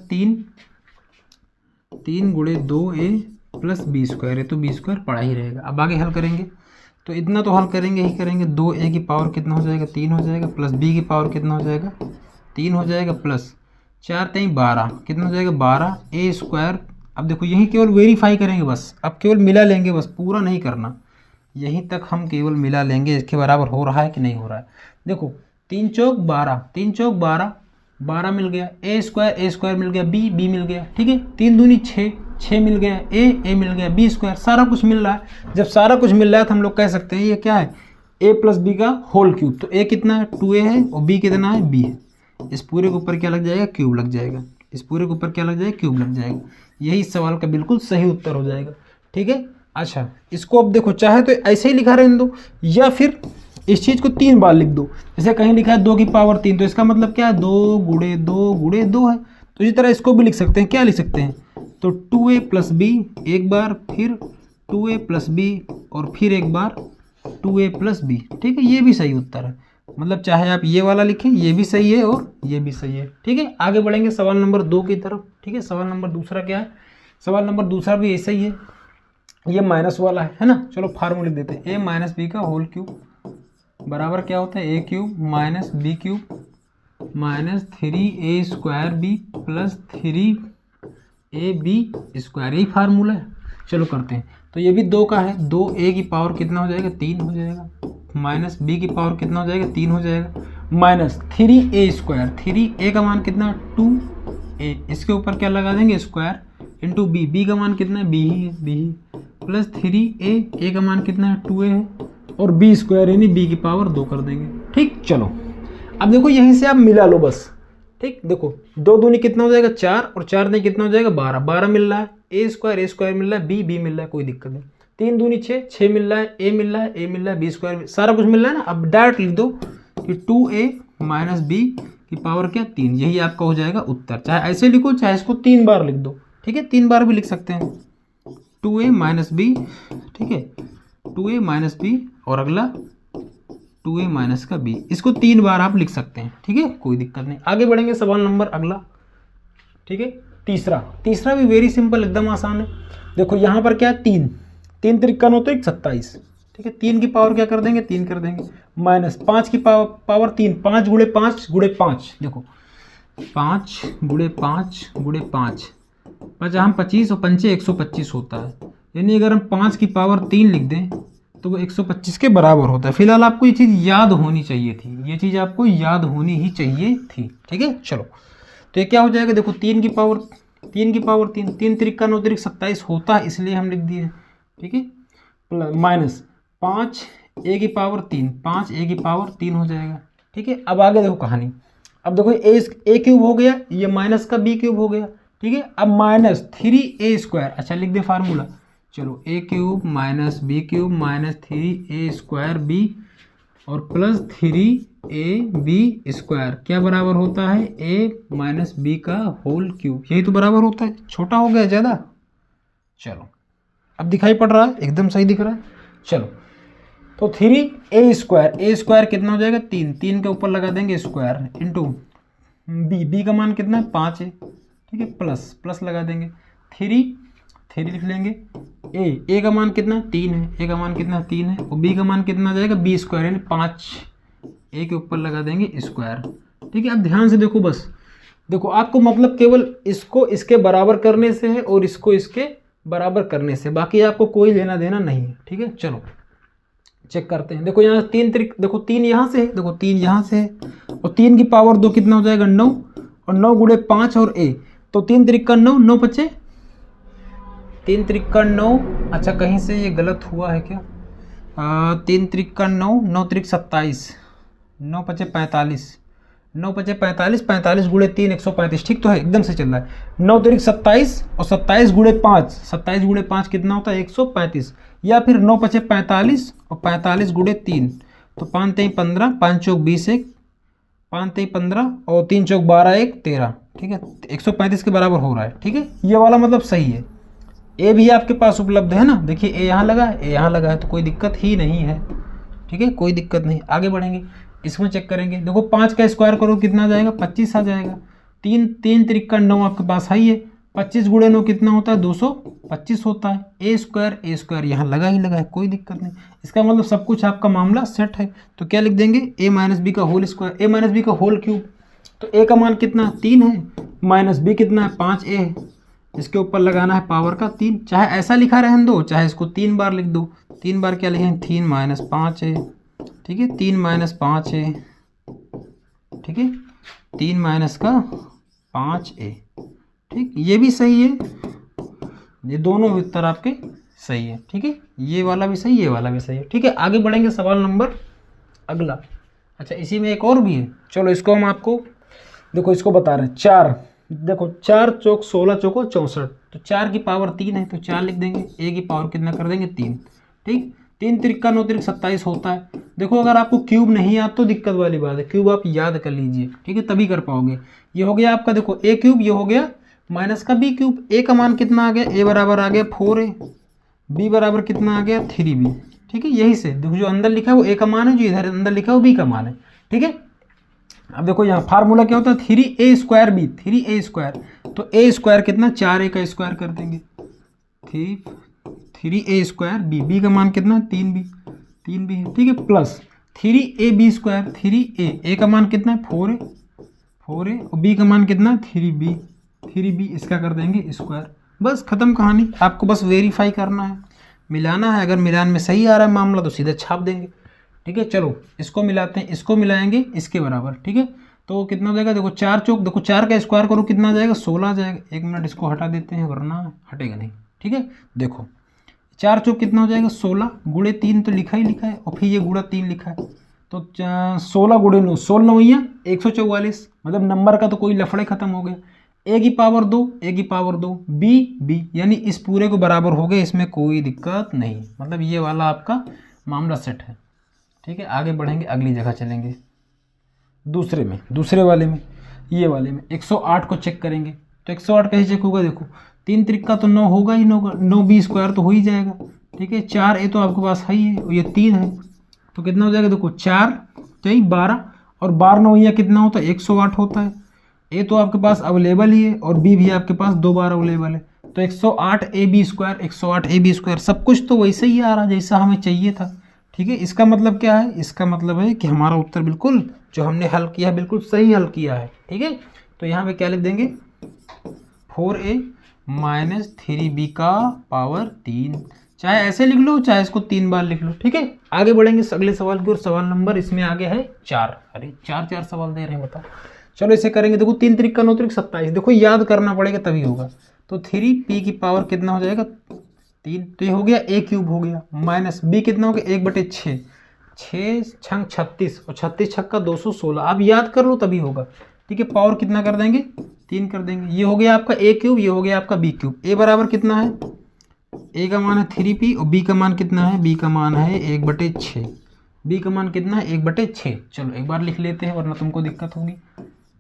3 गुणे 2a प्लस b स्क्वायर है, तो b स्क्वायर पड़ा ही रहेगा। अब आगे हल करेंगे तो इतना तो हल करेंगे ही करेंगे, 2a की पावर कितना हो जाएगा 3 हो जाएगा, प्लस b की पावर कितना हो जाएगा 3 हो जाएगा प्लस 4 3 12, कितना हो जाएगा 12 ए स्क्वायर। अब देखो यहीं केवल वेरीफाई करेंगे बस, अब केवल मिला लेंगे बस, पूरा नहीं करना, यहीं तक हम केवल मिला लेंगे इसके बराबर हो रहा है कि नहीं हो रहा है। देखो 3 चौक 12, 3 चौक 12, 12 मिल गया, ए स्क्वायर मिल गया, बी मिल गया, ठीक है, 3 दूनी 6, 6 मिल गया, ए मिल गया, बी स्क्वायर, सारा कुछ मिल रहा है। जब सारा कुछ मिल रहा है तो हम लोग कह सकते हैं ये क्या है, ए प्लस बी का होल क्यूब। तो ए कितना है 2a है और बी कितना है b है। इस पूरे के ऊपर क्या लग जाएगा, क्यूब लग जाएगा, इस पूरे के ऊपर क्या लग जाएगा, क्यूब लग जाएगा। यही इस सवाल का बिल्कुल सही उत्तर हो जाएगा, ठीक है। अच्छा इसको अब देखो, चाहे तो ऐसे ही लिखा रहने दो या फिर इस चीज़ को 3 बार लिख दो। जैसे कहीं लिखा है 2 की पावर 3, तो इसका मतलब क्या है 2 गुणे 2 गुणे 2 है। तो इसी तरह इसको भी लिख सकते हैं, क्या लिख सकते हैं, तो 2a प्लस बी एक बार, फिर 2a प्लस बी और फिर एक बार 2a प्लस बी, ठीक है। ये भी सही उत्तर है, मतलब चाहे आप ये वाला लिखें, ये भी सही है और ये भी सही है, ठीक है। आगे बढ़ेंगे सवाल नंबर 2 की तरफ, ठीक है। सवाल नंबर दूसरा क्या है, सवाल नंबर दूसरा भी ऐसा ही है, ये माइनस वाला है ना। चलो फार्मूला लिख देते हैं, ए माइनस बी का होल क्यूब बराबर क्या होता है, a cube minus b cube minus 3a square b plus 3ab square, यही फार्मूला है। चलो करते हैं, तो ये भी 2 का है, 2a की पावर कितना हो जाएगा 3 हो जाएगा, माइनस b की पावर कितना हो जाएगा 3 हो जाएगा, माइनस 3a स्क्वायर, 3a का मान कितना 2a, इसके ऊपर क्या लगा देंगे स्क्वायर, इंटू b का मान कितना है b ही है, b ही, प्लस 3a का मान कितना है 2a है, और b स्क्वायर यानी b की पावर 2 कर देंगे, ठीक। चलो अब देखो यहीं से आप मिला लो बस, ठीक। देखो 2 दूनी कितना हो जाएगा 4 और 4 नहीं कितना हो जाएगा 12, 12 मिल रहा है, ए स्क्वायर मिल रहा है, बी मिल रहा है, कोई दिक्कत नहीं। 3 दूनी 6, 6 मिल रहा है, ए मिल रहा है, मिल रहा है, बी स्क्वायर, सारा कुछ मिल रहा है ना। अब डायरेक्ट लिख दो कि 2a माइनस बी की पावर क्या 3, यही आपका हो जाएगा उत्तर। चाहे ऐसे लिखो चाहे इसको 3 बार लिख दो, ठीक है, 3 बार भी लिख सकते हैं, 2a माइनस बी, ठीक है, 2a माइनस बी और अगला 2a माइनस का b, इसको 3 बार आप लिख सकते हैं, ठीक है, कोई दिक्कत नहीं। आगे बढ़ेंगे सवाल नंबर अगला, ठीक है, तीसरा भी वेरी सिंपल एकदम आसान है। देखो यहाँ पर क्या है 3 3 9 तो 27, ठीक है, 3 की पावर क्या कर देंगे 3 कर देंगे, माइनस 5 की पावर 3, 5 गुणे 5 गुणे 5, देखो 5 गुणे 5 गुणे 5, 5 हम 25 और 5 125 होता है, यानी अगर हम 5 की पावर 3 लिख दें तो वो 125 के बराबर होता है। फिलहाल आपको ये चीज़ याद होनी चाहिए थी, ये चीज़ आपको याद होनी ही चाहिए थी, ठीक है। चलो तो ये क्या हो जाएगा, देखो 3 की पावर 3, 3 3 9 3 27 होता है, इसलिए हम लिख दिए, ठीक है, प्लस माइनस 5 a की पावर 3, 5 a की पावर 3 हो जाएगा, ठीक है। अब आगे देखो कहानी, अब देखो a क्यूब हो गया, ये माइनस का b क्यूब हो गया, ठीक है। अब माइनस 3a स्क्वायर, अच्छा लिख दे फार्मूला, चलो a cube minus b cube minus 3a square b और प्लस 3ab स्क्वायर क्या बराबर होता है a माइनस b का होल क्यूब, यही तो बराबर होता है। छोटा हो गया ज़्यादा, चलो अब दिखाई पड़ रहा है, एकदम सही दिख रहा है। चलो तो 3a स्क्वायर कितना हो जाएगा 3, 3 के ऊपर लगा देंगे स्क्वायर इंटू b का मान कितना है 5 है, ठीक है, प्लस लगा देंगे 3 लिख लेंगे, a का मान कितना 3 है, a का मान कितना 3 है, और b का मान कितना आ जाएगा b स्क्वायर यानी 5, a के ऊपर लगा देंगे स्क्वायर, ठीक है। अब ध्यान से देखो, बस देखो आपको मतलब केवल इसको इसके बराबर करने से है और इसको इसके बराबर करने से, बाकी आपको कोई लेना देना नहीं है, ठीक है। चलो चेक करते हैं, देखो यहाँ 3 देखो 3 यहाँ से है, देखो 3 यहाँ से है, और 3 की पावर 2 कितना हो जाएगा 9, और 9 गुणे 5 और a, तो 3 3 9, 9 बचे 3 3 9, अच्छा कहीं से ये गलत हुआ है क्या, 3 3 9, 9 3 27, 9 बचे 45, 9 बचे 45, 45 गुणे 3 135, ठीक तो है, एकदम से चल रहा है। 9 3 27 और 27 गुणे 5, 27 गुणे 5 कितना होता है 135, या फिर 9 बचे 45 और 45 गुणे 3, तो 5 3 15, 5 चौक 20 1, 5 3 15 और 3 चौक 12 1 13, ठीक है, 135 के बराबर हो रहा है, ठीक है। ये वाला मतलब सही है, ए भी आपके पास उपलब्ध है ना, देखिए ए यहाँ लगा है, ए यहाँ लगा है, तो कोई दिक्कत ही नहीं है, ठीक है, कोई दिक्कत नहीं। आगे बढ़ेंगे, इसमें चेक करेंगे, देखो 5 का स्क्वायर करो कितना आ जाएगा 25 आ जाएगा, 3 3 3 9 आपके पास है, ये 25 गुणे 9 कितना होता है 225 होता है, ए स्क्वायर यहाँ लगा ही लगा है, कोई दिक्कत नहीं। इसका मतलब सब कुछ आपका मामला सेट है, तो क्या लिख देंगे a माइनस बी का whole square, a minus b का होल क्यूब, तो a का मान कितना 3 है, माइनस b कितना है 5a है, इसके ऊपर लगाना है पावर का 3। चाहे ऐसा लिखा रहने दो, चाहे इसको 3 बार लिख दो। 3 बार क्या लिखें, 3 माइनस 5a, ठीक है, 3 माइनस 5a, ठीक है, 3 माइनस का 5a, ठीक, ये भी सही है, ये दोनों उत्तर आपके सही है, ठीक है, ये वाला भी सही, ये वाला भी सही है, ठीक है। आगे बढ़ेंगे सवाल नंबर अगला। अच्छा, इसी में एक और भी है, चलो इसको हम आपको देखो इसको बता रहे हैं। 4 देखो, 4 चौक 16 चौको 64, तो 4 की पावर 3 है तो 4 लिख देंगे, a की पावर कितना कर देंगे 3, ठीक। 3 त्रिक 9 त्रिक 27 होता है। देखो अगर आपको क्यूब नहीं आता तो दिक्कत वाली बात है, क्यूब आप याद कर लीजिए, ठीक है, तभी कर पाओगे। ये हो गया आपका, देखो a क्यूब, ये हो गया माइनस का b क्यूब। a का मान कितना आ गया, a बराबर आ गया 4a, b बराबर कितना आ गया 3b, ठीक है। यही से देखो जो अंदर लिखा है वो a का मान है, जो इधर अंदर लिखा है वो b का मान है, ठीक है। अब देखो यहाँ फार्मूला क्या होता है, 3a square b, 3a square, तो a स्क्वायर कितना 4a का स्क्वायर कर देंगे, 3a स्क्वायर b का मान कितना 3b है, ठीक है, प्लस 3ab स्क्वायर, 3a का मान कितना है 4a और b का मान कितना 3b, इसका कर देंगे स्क्वायर। बस खत्म कहानी, आपको बस वेरीफाई करना है, मिलाना है। अगर मिलान में सही आ रहा है मामला तो सीधे छाप देंगे, ठीक है। चलो इसको मिलाते हैं, इसको मिलाएंगे इसके बराबर, ठीक है। तो कितना हो जाएगा, देखो 4 चौक, देखो 4 का स्क्वायर करो कितना आ जाएगा 16 आ जाएगा। 1 मिनट इसको हटा देते हैं वरना हटेगा नहीं, ठीक है। देखो 4 चौक कितना हो जाएगा 16, गुणे 3 तो लिखा ही लिखा है, और फिर ये गुणा 3 लिखा है, तो 16 गुणे 9, 16 9 या 144, मतलब नंबर का तो कोई लफड़े खत्म हो गया। a की पावर 2, a की पावर 2, b यानी इस पूरे को बराबर हो गए, इसमें कोई दिक्कत नहीं, मतलब ये वाला आपका मामला सेट है, ठीक है। आगे बढ़ेंगे, अगली जगह चलेंगे, दूसरे वाले में, ये वाले में 108 को चेक करेंगे। तो 108 कैसे चेक होगा, देखो 3 त्रिक का तो 9 होगा ही, 9b स्क्वायर तो हो ही जाएगा, ठीक है। 4a तो आपके पास है ही है, और ये 3 है, तो कितना हो जाएगा, देखो 4 तो यही 12, और 12 9 या कितना होता है 108 होता है। a तो आपके पास अवेलेबल ही है, और b भी आपके पास 2 बार अवेलेबल है, तो 108ab स्क्वायर, 108ab स्क्वायर, सब कुछ तो वैसे ही आ रहा जैसा हमें चाहिए था, ठीक है। इसका मतलब क्या है, इसका मतलब है कि हमारा उत्तर बिल्कुल जो हमने हल किया है बिल्कुल सही हल किया है, ठीक है। तो यहाँ पे क्या लिख देंगे, 4a माइनस 3b का पावर 3, चाहे ऐसे लिख लो चाहे इसको 3 बार लिख लो, ठीक है। आगे बढ़ेंगे अगले सवाल की ओर। सवाल नंबर इसमें आगे है 4, अरे 4 सवाल दे रहे हैं, बताओ। चलो इसे करेंगे, देखो 3 त्रिक का 9 त्रिक 27, देखो याद करना पड़ेगा तभी होगा। तो 3p की पावर कितना हो जाएगा 3, तो ये हो गया a क्यूब हो गया, माइनस b कितना हो गया 1/6, 6 छंग 36, और 36 छक्का 216, आप याद कर लो तभी होगा, ठीक है। पावर कितना कर देंगे 3 कर देंगे, ये हो गया आपका a क्यूब, ये हो गया आपका b क्यूब। a बराबर कितना है, a का मान है 3p, और b का मान कितना है, b का मान है 1/6, b का मान कितना है 1/6। चलो एक बार लिख लेते हैं वरना तुमको दिक्कत होगी।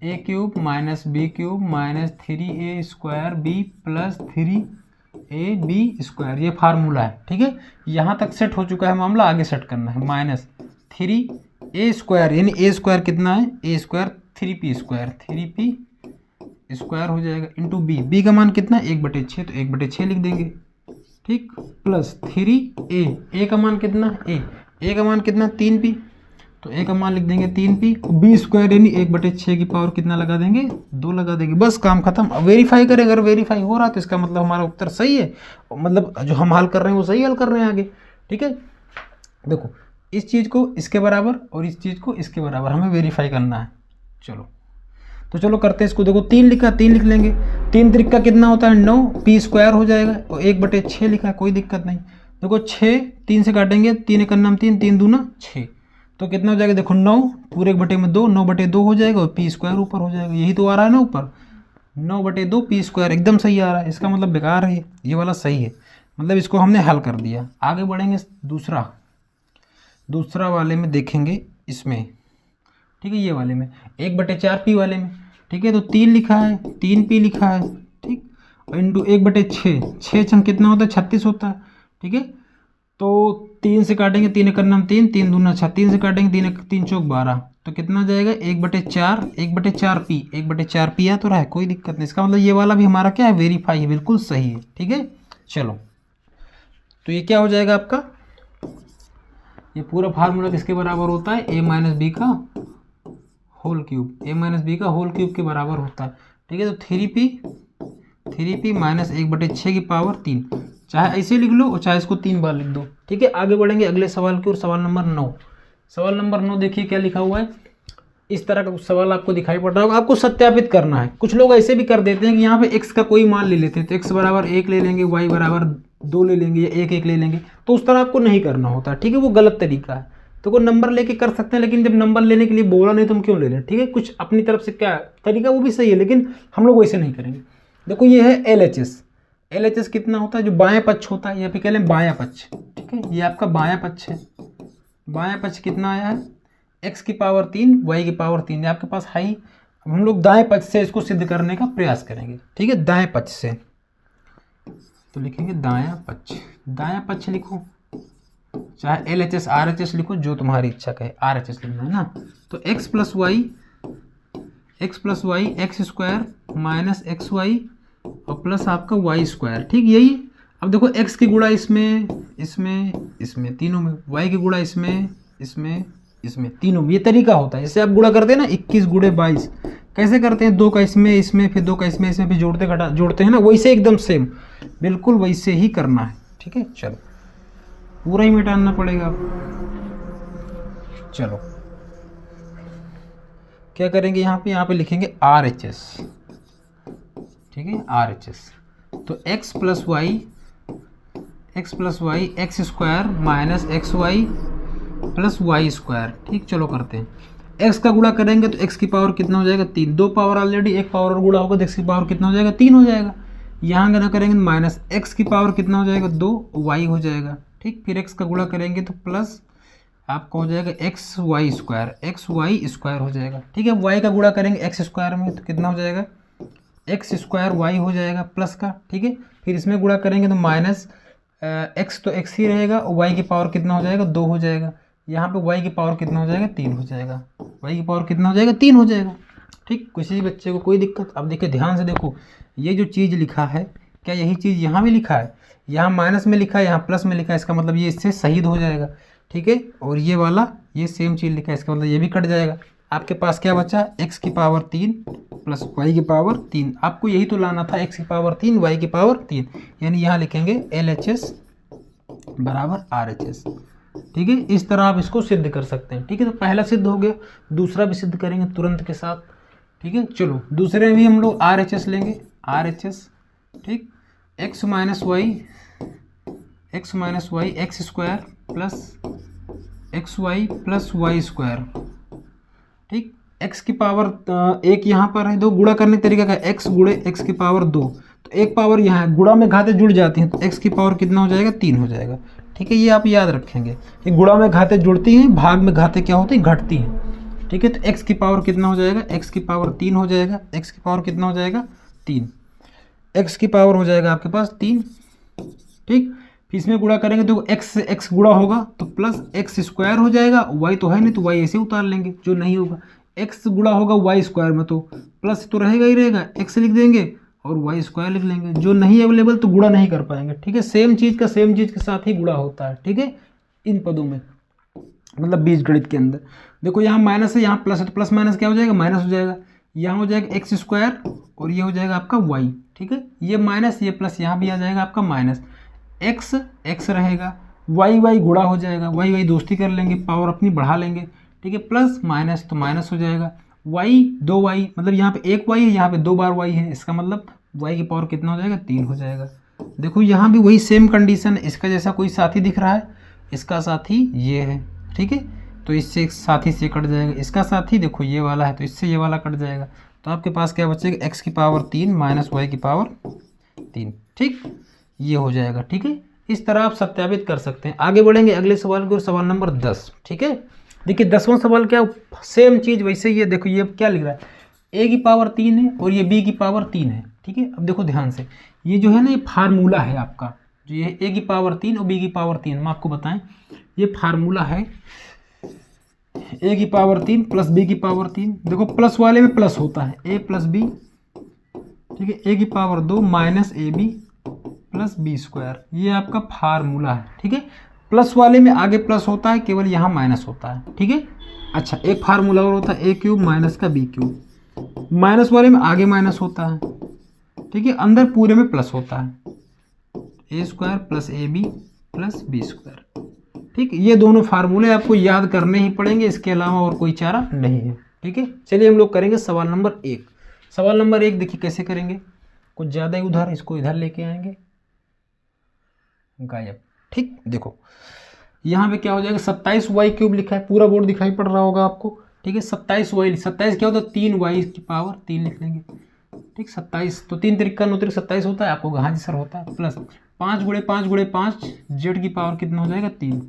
a cube minus b cube minus 3a square b plus 3ab square, ये फार्मूला है, ठीक है। यहाँ तक सेट हो चुका है मामला, आगे सेट करना है। माइनस 3a स्क्वायर, यानी a स्क्वायर कितना है, a square 3p square, 3p square हो जाएगा, इंटू b का मान कितना है 1/6, तो 1/6 लिख देंगे, ठीक, प्लस 3a का मान कितना है, a का मान कितना 3p, तो a का मान लिख देंगे 3p, b स्क्वायर यानी 1/6 की पावर कितना लगा देंगे 2 लगा देंगे, बस काम खत्म। अब वेरीफाई करें, अगर वेरीफाई हो रहा तो इसका मतलब हमारा उत्तर सही है, मतलब जो हम हल कर रहे हैं वो सही हल कर रहे हैं आगे, ठीक है। देखो इस चीज़ को इसके बराबर और इस चीज़ को इसके बराबर हमें वेरीफाई करना है। चलो तो चलो करते हैं इसको, देखो 3 लिखा, 3 लिख लेंगे, 3 त्रिक का कितना होता है 9, p स्क्वायर हो जाएगा, और 1/6 लिखा है, कोई दिक्कत नहीं। देखो 6 3 से काटेंगे, 3 एक नाम 3, 3 दूना 6, तो कितना हो जाएगा, देखो 9 पूरे 1/2, 9/2 हो जाएगा, और p स्क्वायर ऊपर हो जाएगा, यही तो आ रहा है ना ऊपर, 9/2 p स्क्वायर एकदम सही आ रहा है। इसका मतलब बेकार है, ये वाला सही है, मतलब इसको हमने हल कर दिया। आगे बढ़ेंगे दूसरा वाले में देखेंगे इसमें, ठीक है, ये वाले में 1/4p वाले में, ठीक है। तो 3 लिखा है, 3p लिखा है, ठीक, और इंटू 1/6, 6 छंग कितना होता है 36 होता है, ठीक है। तो 3 से काटेंगे, 3 एक नाम 3, 3 दूना 6, 3 से काटेंगे 3 चौक 12, तो कितना जाएगा 1/4, 1/4p, 1/4p आ तो रहा है, कोई दिक्कत नहीं। इसका मतलब ये वाला भी हमारा क्या है वेरीफाई है, बिल्कुल सही है, ठीक है। चलो तो ये क्या हो जाएगा आपका, ये पूरा फार्मूला किसके बराबर होता है, a माइनस बी का होल क्यूब, ए माइनस बी का होल क्यूब के बराबर होता है। ठीक है, तो 3p माइनस 1/6 की पावर 3, चाहे ऐसे लिख लो और चाहे इसको 3 बार लिख दो। ठीक है, आगे बढ़ेंगे अगले सवाल की ओर। सवाल नंबर 9। सवाल नंबर 9 देखिए क्या लिखा हुआ है। इस तरह का सवाल आपको दिखाई पड़ रहा होगा, आपको सत्यापित करना है। कुछ लोग ऐसे भी कर देते हैं कि यहाँ पे x का कोई मान ले लेते हैं, तो x बराबर 1 ले लेंगे, y बराबर 2 ले लेंगे या 1 ले लेंगे, तो उस तरह आपको नहीं करना होता। ठीक है, वो गलत तरीका है। तो कोई नंबर लेके कर सकते हैं, लेकिन जब नंबर लेने के लिए बोला नहीं तो हम क्यों ले लें। ठीक है, कुछ अपनी तरफ से क्या तरीका वो भी सही है, लेकिन हम लोग वैसे नहीं करेंगे। देखो ये है LHS कितना होता है, जो बायां पक्ष होता है, यहाँ पे कह लें बायां पक्ष। ठीक है, ये आपका बायां पक्ष है। बायां पक्ष कितना आया है, x की पावर 3 y की पावर 3 है आपके पास हाई। अब हम लोग दाएं पक्ष से इसको सिद्ध करने का प्रयास करेंगे। ठीक है, दाएं पक्ष से तो लिखेंगे दायां पक्ष लिखो, चाहे LHS RHS लिखो, जो तुम्हारी इच्छा का है, RHS लिखना है ना। तो x plus y x square minus x y और प्लस आपका वाई स्क्वायर। ठीक, यही। अब देखो x की गुणा इसमें तीनों में, y की गुणा इसमें तीनों में, ये तरीका होता है। जैसे आप गुणा करते हैं ना 21 गुणे 22, कैसे करते हैं, 2 का इसमें फिर 2 का इसमें फिर जोड़ते हैं ना, वैसे एकदम सेम, बिल्कुल वैसे ही करना है। ठीक है, चलो पूरा ही मिटाना पड़ेगा। चलो क्या करेंगे, यहाँ पे लिखेंगे RHS। ठीक है, RHS। तो x plus y x square minus x y plus y square. ठीक, चलो करते हैं। x का गुणा करेंगे तो x की पावर कितना हो जाएगा 3, 2 पावर ऑलरेडी, 1 पावर और गुणा होगा तो x की पावर कितना हो जाएगा 3 हो जाएगा। यहाँ गुणा करेंगे माइनस x की पावर कितना हो जाएगा 2 y हो जाएगा। ठीक, फिर x का गुणा करेंगे तो प्लस आपका हो जाएगा एक्स वाई स्क्वायर हो जाएगा। ठीक है, y का गुणा करेंगे x स्क्वायर में तो कितना हो जाएगा एक्स स्क्वायर वाई हो जाएगा प्लस का। ठीक है, फिर इसमें गुणा करेंगे तो माइनस x तो x ही रहेगा और y की पावर कितना हो जाएगा 2 हो जाएगा। यहाँ पे y की पावर कितना हो जाएगा 3 हो जाएगा, y की पावर कितना हो जाएगा 3 हो जाएगा। ठीक, किसी बच्चे को कोई दिक्कत। अब देखिए ध्यान से देखो, ये जो चीज़ लिखा है, क्या यही चीज़ यहाँ भी लिखा है, यहाँ माइनस में लिखा है, यहाँ प्लस में लिखा है, इसका मतलब ये इससे शहीद हो जाएगा। ठीक है, और ये वाला ये सेम चीज़ लिखा है, इसका मतलब ये भी कट जाएगा। आपके पास क्या बचा, x की पावर 3 प्लस y की पावर 3। आपको यही तो लाना था, x की पावर 3 y की पावर 3, यानी यहाँ लिखेंगे LHS बराबर RHS। ठीक है, इस तरह आप इसको सिद्ध कर सकते हैं। ठीक है, तो पहला सिद्ध हो गया, दूसरा भी सिद्ध करेंगे तुरंत के साथ। ठीक है, चलो दूसरे में भी हम लोग RHS लेंगे, RHS। ठीक, x minus y x square plus x y plus y square. ठीक, x की पावर 1 यहाँ पर है, 2 गुणा करने तरीका का x गुणे x की पावर 2, तो एक पावर यहाँ है, गुणा में घाते जुड़ जाती हैं तो x की पावर कितना हो जाएगा 3 हो जाएगा। ठीक है, ये आप याद रखेंगे कि गुणा में घाते जुड़ती हैं, भाग में घाते क्या होती हैं घटती हैं। ठीक है, तो x की पावर कितना हो जाएगा, x की पावर 3 हो जाएगा, x की पावर कितना हो जाएगा 3, x की पावर हो जाएगा आपके पास 3। ठीक, फिर इसमें गुणा करेंगे तो x से x गुणा होगा तो प्लस एक्स स्क्वायर हो जाएगा, y तो है नहीं तो y ऐसे उतार लेंगे, जो नहीं होगा x गुणा होगा y स्क्वायर में तो प्लस तो रहेगा ही रहेगा, x लिख देंगे और y स्क्वायर लिख लेंगे, जो नहीं अवेलेबल तो गुणा नहीं कर पाएंगे। ठीक है, सेम चीज़ के साथ ही गुणा होता है। ठीक है, इन पदों में मतलब बीजगणित के अंदर। देखो यहाँ माइनस है, यहाँ प्लस है, तो प्लस माइनस क्या हो जाएगा माइनस हो जाएगा, यहाँ हो जाएगा एक्स स्क्वायर और ये हो जाएगा आपका y। ठीक है, ये माइनस ये प्लस, यहाँ भी आ जाएगा आपका माइनस, एक्स रहेगा, y गुणा हो जाएगा, y दोस्ती कर लेंगे, पावर अपनी बढ़ा लेंगे। ठीक है, प्लस माइनस तो माइनस हो जाएगा, y 2y, मतलब यहाँ पे एक y है, यहाँ पे 2 बार y है, इसका मतलब y की पावर कितना हो जाएगा 3 हो जाएगा। देखो यहाँ भी वही सेम कंडीशन, इसका जैसा कोई साथी दिख रहा है, इसका साथी ये है। ठीक है, तो इससे साथी से कट जाएगा, इसका साथी देखो ये वाला है तो इससे ये वाला कट जाएगा, तो आपके पास क्या बचेगा x की पावर 3 माइनस y की पावर 3। ठीक, ये हो जाएगा। ठीक है, इस तरह आप सत्यापित कर सकते हैं। आगे बढ़ेंगे अगले सवाल को, सवाल नंबर 10। ठीक है, देखिए 10वां सवाल क्या, सेम चीज़ वैसे ही है। देखो ये क्या लिख रहा है, a की पावर 3 है और ये b की पावर 3 है। ठीक है, अब देखो ध्यान से, ये जो है ना ये फार्मूला है आपका, जो ये a की पावर 3 और b की पावर 3, हम आपको बताएं ये फार्मूला है, a की पावर 3 प्लस b की पावर 3। देखो प्लस वाले में प्लस होता है, a प्लस b। ठीक है, a की power 2 minus ab plus b square, ये आपका फार्मूला है। ठीक है, प्लस वाले में आगे प्लस होता है, केवल यहाँ माइनस होता है। ठीक है, अच्छा एक फार्मूला और होता है ए क्यूब माइनस का बी क्यूब, माइनस वाले में आगे माइनस होता है, ठीक है, अंदर पूरे में प्लस होता है, a square plus a b plus b square, ठीक। ये दोनों फार्मूले आपको याद करने ही पड़ेंगे, इसके अलावा और कोई चारा नहीं है, ठीक है। चलिए हम लोग करेंगे सवाल नंबर 1। सवाल नंबर 1 देखिए कैसे करेंगे, कुछ ज़्यादा ही उधार, इसको इधर लेके आएंगे, गायब, ठीक। देखो यहाँ पे क्या हो जाएगा, 27y क्यूब लिखा है, पूरा बोर्ड दिखाई पड़ रहा होगा आपको, ठीक है। 27y, 27 क्या होता है, 3y की पावर 3 लिख लेंगे, ठीक। 27 तो 3 त्रिका 9 त्रिक 27 होता है, आपको हाँ जी सर होता है, प्लस 5 गुणे 5 गुणे 5 जेड की पावर कितना हो जाएगा 3,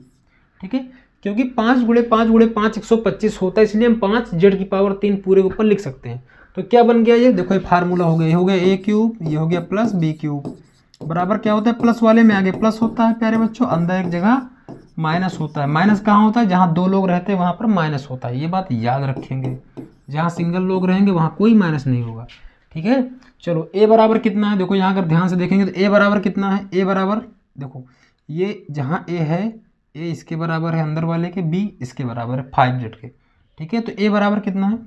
ठीक है। क्योंकि 5 गुणे 5 गुणे 5 125 होता है, इसलिए हम 5 जेड की पावर 3 पूरे के ऊपर लिख सकते हैं। तो क्या बन गया ये, देखो ये फार्मूला हो गया, ये हो गया ए क्यूब, ये हो गया प्लस बी क्यूब, बराबर क्या होता है, प्लस वाले में आगे प्लस होता है प्यारे बच्चों, अंदर एक जगह माइनस होता है। माइनस कहाँ होता है, जहाँ 2 लोग रहते हैं वहाँ पर माइनस होता है, ये बात याद रखेंगे। जहाँ सिंगल लोग रहेंगे वहाँ कोई माइनस नहीं होगा, ठीक है। चलो ए बराबर कितना है, देखो यहाँ अगर ध्यान से देखेंगे तो ए बराबर कितना है, ए बराबर देखो ये जहाँ ए है, ए इसके बराबर है अंदर वाले के, बी इसके बराबर है 5z के, ठीक है। तो ए बराबर कितना है,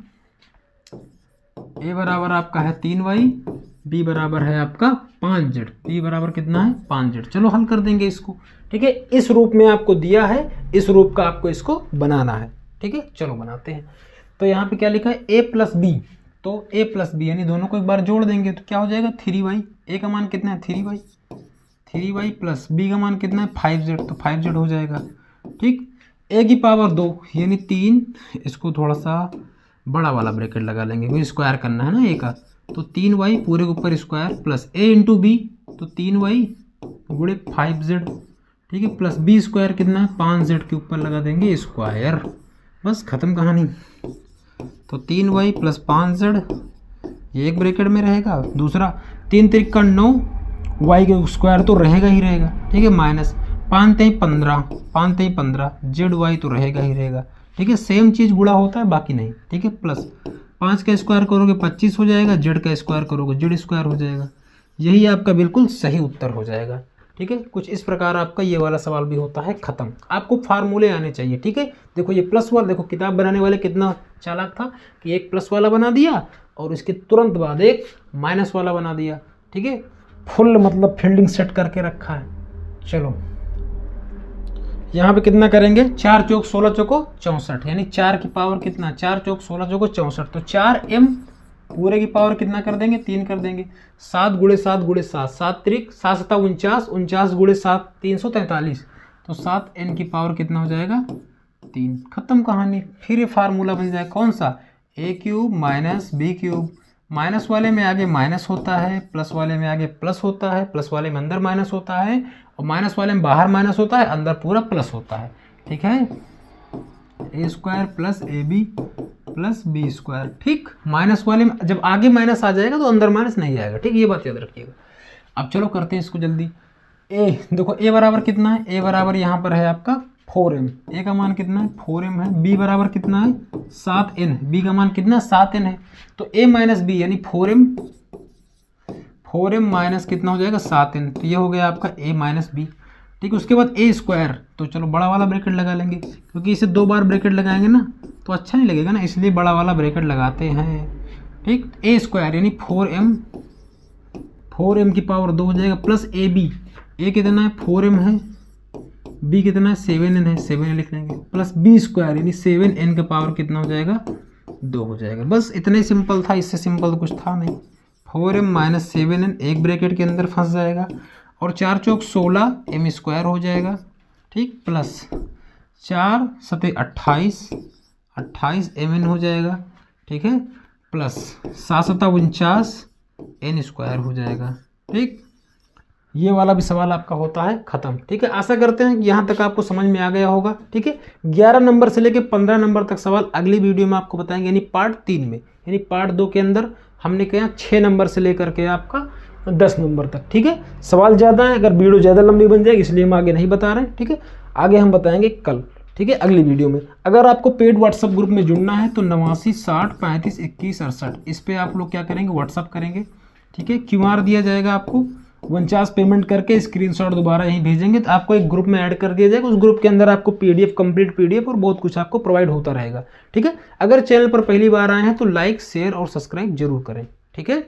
ए बराबर आपका है 3y, बी बराबर है आपका 5z, बी बराबर कितना है 5z। चलो हल कर देंगे इसको, ठीक है। इस रूप में आपको दिया है, इस रूप का आपको इसको बनाना है, ठीक है। चलो बनाते हैं। तो यहाँ पे क्या लिखा है, a प्लस बी, तो a प्लस बी यानी दोनों को एक बार जोड़ देंगे तो क्या हो जाएगा 3y, a का मान कितना है 3y, 3y प्लस b का मान कितना है 5z, तो 5z हो जाएगा, ठीक। a की पावर 2 यानी 3, इसको थोड़ा सा बड़ा वाला ब्रैकेट लगा लेंगे क्योंकि स्क्वायर करना है ना a का, तो 3y पूरे के ऊपर square plus a into b, तो 3y गुणे 5z, ठीक है, प्लस बी स्क्वायर कितना है 5z के ऊपर लगा देंगे स्क्वायर, बस खत्म कहानी। तो 3y प्लस 5z ये एक ब्रैकेट में रहेगा, दूसरा 3 त्रिका 9 y के स्क्वायर तो रहेगा ही रहेगा, ठीक है, माइनस 5 3 15, 5 3 15 जेड वाई तो रहेगा ही रहेगा, ठीक है। सेम चीज़ गुणा होता है बाकी नहीं, ठीक है। प्लस 5 का स्क्वायर करोगे 25 हो जाएगा, जेड का स्क्वायर करोगे जेड स्क्वायर हो जाएगा, यही आपका बिल्कुल सही उत्तर हो जाएगा, ठीक है। कुछ इस प्रकार आपका ये वाला सवाल भी होता है खत्म। आपको फार्मूले आने चाहिए, ठीक है। देखो ये प्लस वाला, देखो किताब बनाने वाले कितना चालाक था कि एक प्लस वाला बना दिया और इसके तुरंत बाद एक माइनस वाला बना दिया, ठीक है। फुल मतलब फील्डिंग सेट करके रखा है। चलो यहाँ पे कितना करेंगे, 4 चौक 16 चौको 64, यानी 4 की पावर कितना, 4 चौक 16 चौको 64, तो 4m पूरे की पावर कितना कर देंगे 3 कर देंगे, 7 गुणे 7 गुणे 7, 7 त्रिक 7 सता 49, 49 गुणे 7 343, तो 7n की पावर कितना हो जाएगा 3, खत्म कहानी। फिर ये फार्मूला बन जाएगा कौन सा, a cube minus b cube, minus वाले में आगे माइनस होता है, प्लस वाले में आगे प्लस होता है, प्लस वाले में अंदर माइनस होता है, और माइनस वाले में बाहर माइनस होता है, अंदर पूरा प्लस होता है, ठीक है। A square plus a b plus b square, ठीक। माइनस वाले में जब आगे माइनस आ जाएगा तो अंदर माइनस नहीं आएगा, ठीक, ये बात याद रखिएगा। अब चलो करते हैं इसको जल्दी। ए देखो ए बराबर कितना है, ए बराबर यहाँ पर है आपका 4m, ए का मान कितना है 4m है, बी बराबर कितना है 7n, बी का मान कितना 7n है, तो a माइनस बी यानी 4m माइनस कितना हो जाएगा 7n, तो ये हो गया आपका a माइनस बी, ठीक। उसके बाद a स्क्वायर, तो चलो बड़ा वाला ब्रैकेट लगा लेंगे क्योंकि इसे 2 बार ब्रैकेट लगाएंगे ना तो अच्छा नहीं लगेगा ना, इसलिए बड़ा वाला ब्रैकेट लगाते हैं, ठीक। a स्क्वायर यानी 4m की पावर 2 हो जाएगा, प्लस ए बी, ए कितना है 4m है, बी कितना है 7n है, 7n लिख लेंगे, प्लस बी स्क्वायर यानी 7n का पावर कितना हो जाएगा 2 हो जाएगा। बस इतना ही सिंपल था, इससे सिंपल तो कुछ था नहीं। 4m माइनस 7n एक ब्रैकेट के अंदर फंस जाएगा, और 4 चौक 16 m स्क्वायर हो जाएगा, ठीक, प्लस 4 सते 28 mn हो जाएगा, ठीक है, प्लस 7 सता 49 n स्क्वायर हो जाएगा, ठीक। ये वाला भी सवाल आपका होता है खत्म, ठीक है। आशा करते हैं कि यहाँ तक आपको समझ में आ गया होगा, ठीक है। 11 नंबर से लेके 15 नंबर तक सवाल अगली वीडियो में आपको बताएंगे, यानी पार्ट 3 में, यानी पार्ट 2 के अंदर हमने कहा 6 नंबर से लेकर के आपका 10 नंबर तक, ठीक है। सवाल ज़्यादा है, अगर वीडियो ज़्यादा लंबी बन जाएगी इसलिए हम आगे नहीं बता रहे हैं, ठीक है। आगे हम बताएंगे कल, ठीक है, अगली वीडियो में। अगर आपको पेड व्हाट्सअप ग्रुप में जुड़ना है तो 89 60 35 21 68 इस पर आप लोग क्या करेंगे व्हाट्सअप करेंगे, ठीक है। QR दिया जाएगा आपको, 49 पेमेंट करके स्क्रीनशॉट दोबारा यहीं भेजेंगे तो आपको एक ग्रुप में ऐड कर दिया जाएगा। उस ग्रुप के अंदर आपको पीडीएफ, कंप्लीट पीडीएफ और बहुत कुछ आपको प्रोवाइड होता रहेगा। ठीक है, अगर चैनल पर पहली बार आए हैं तो लाइक, शेयर और सब्सक्राइब जरूर करें। ठीक है।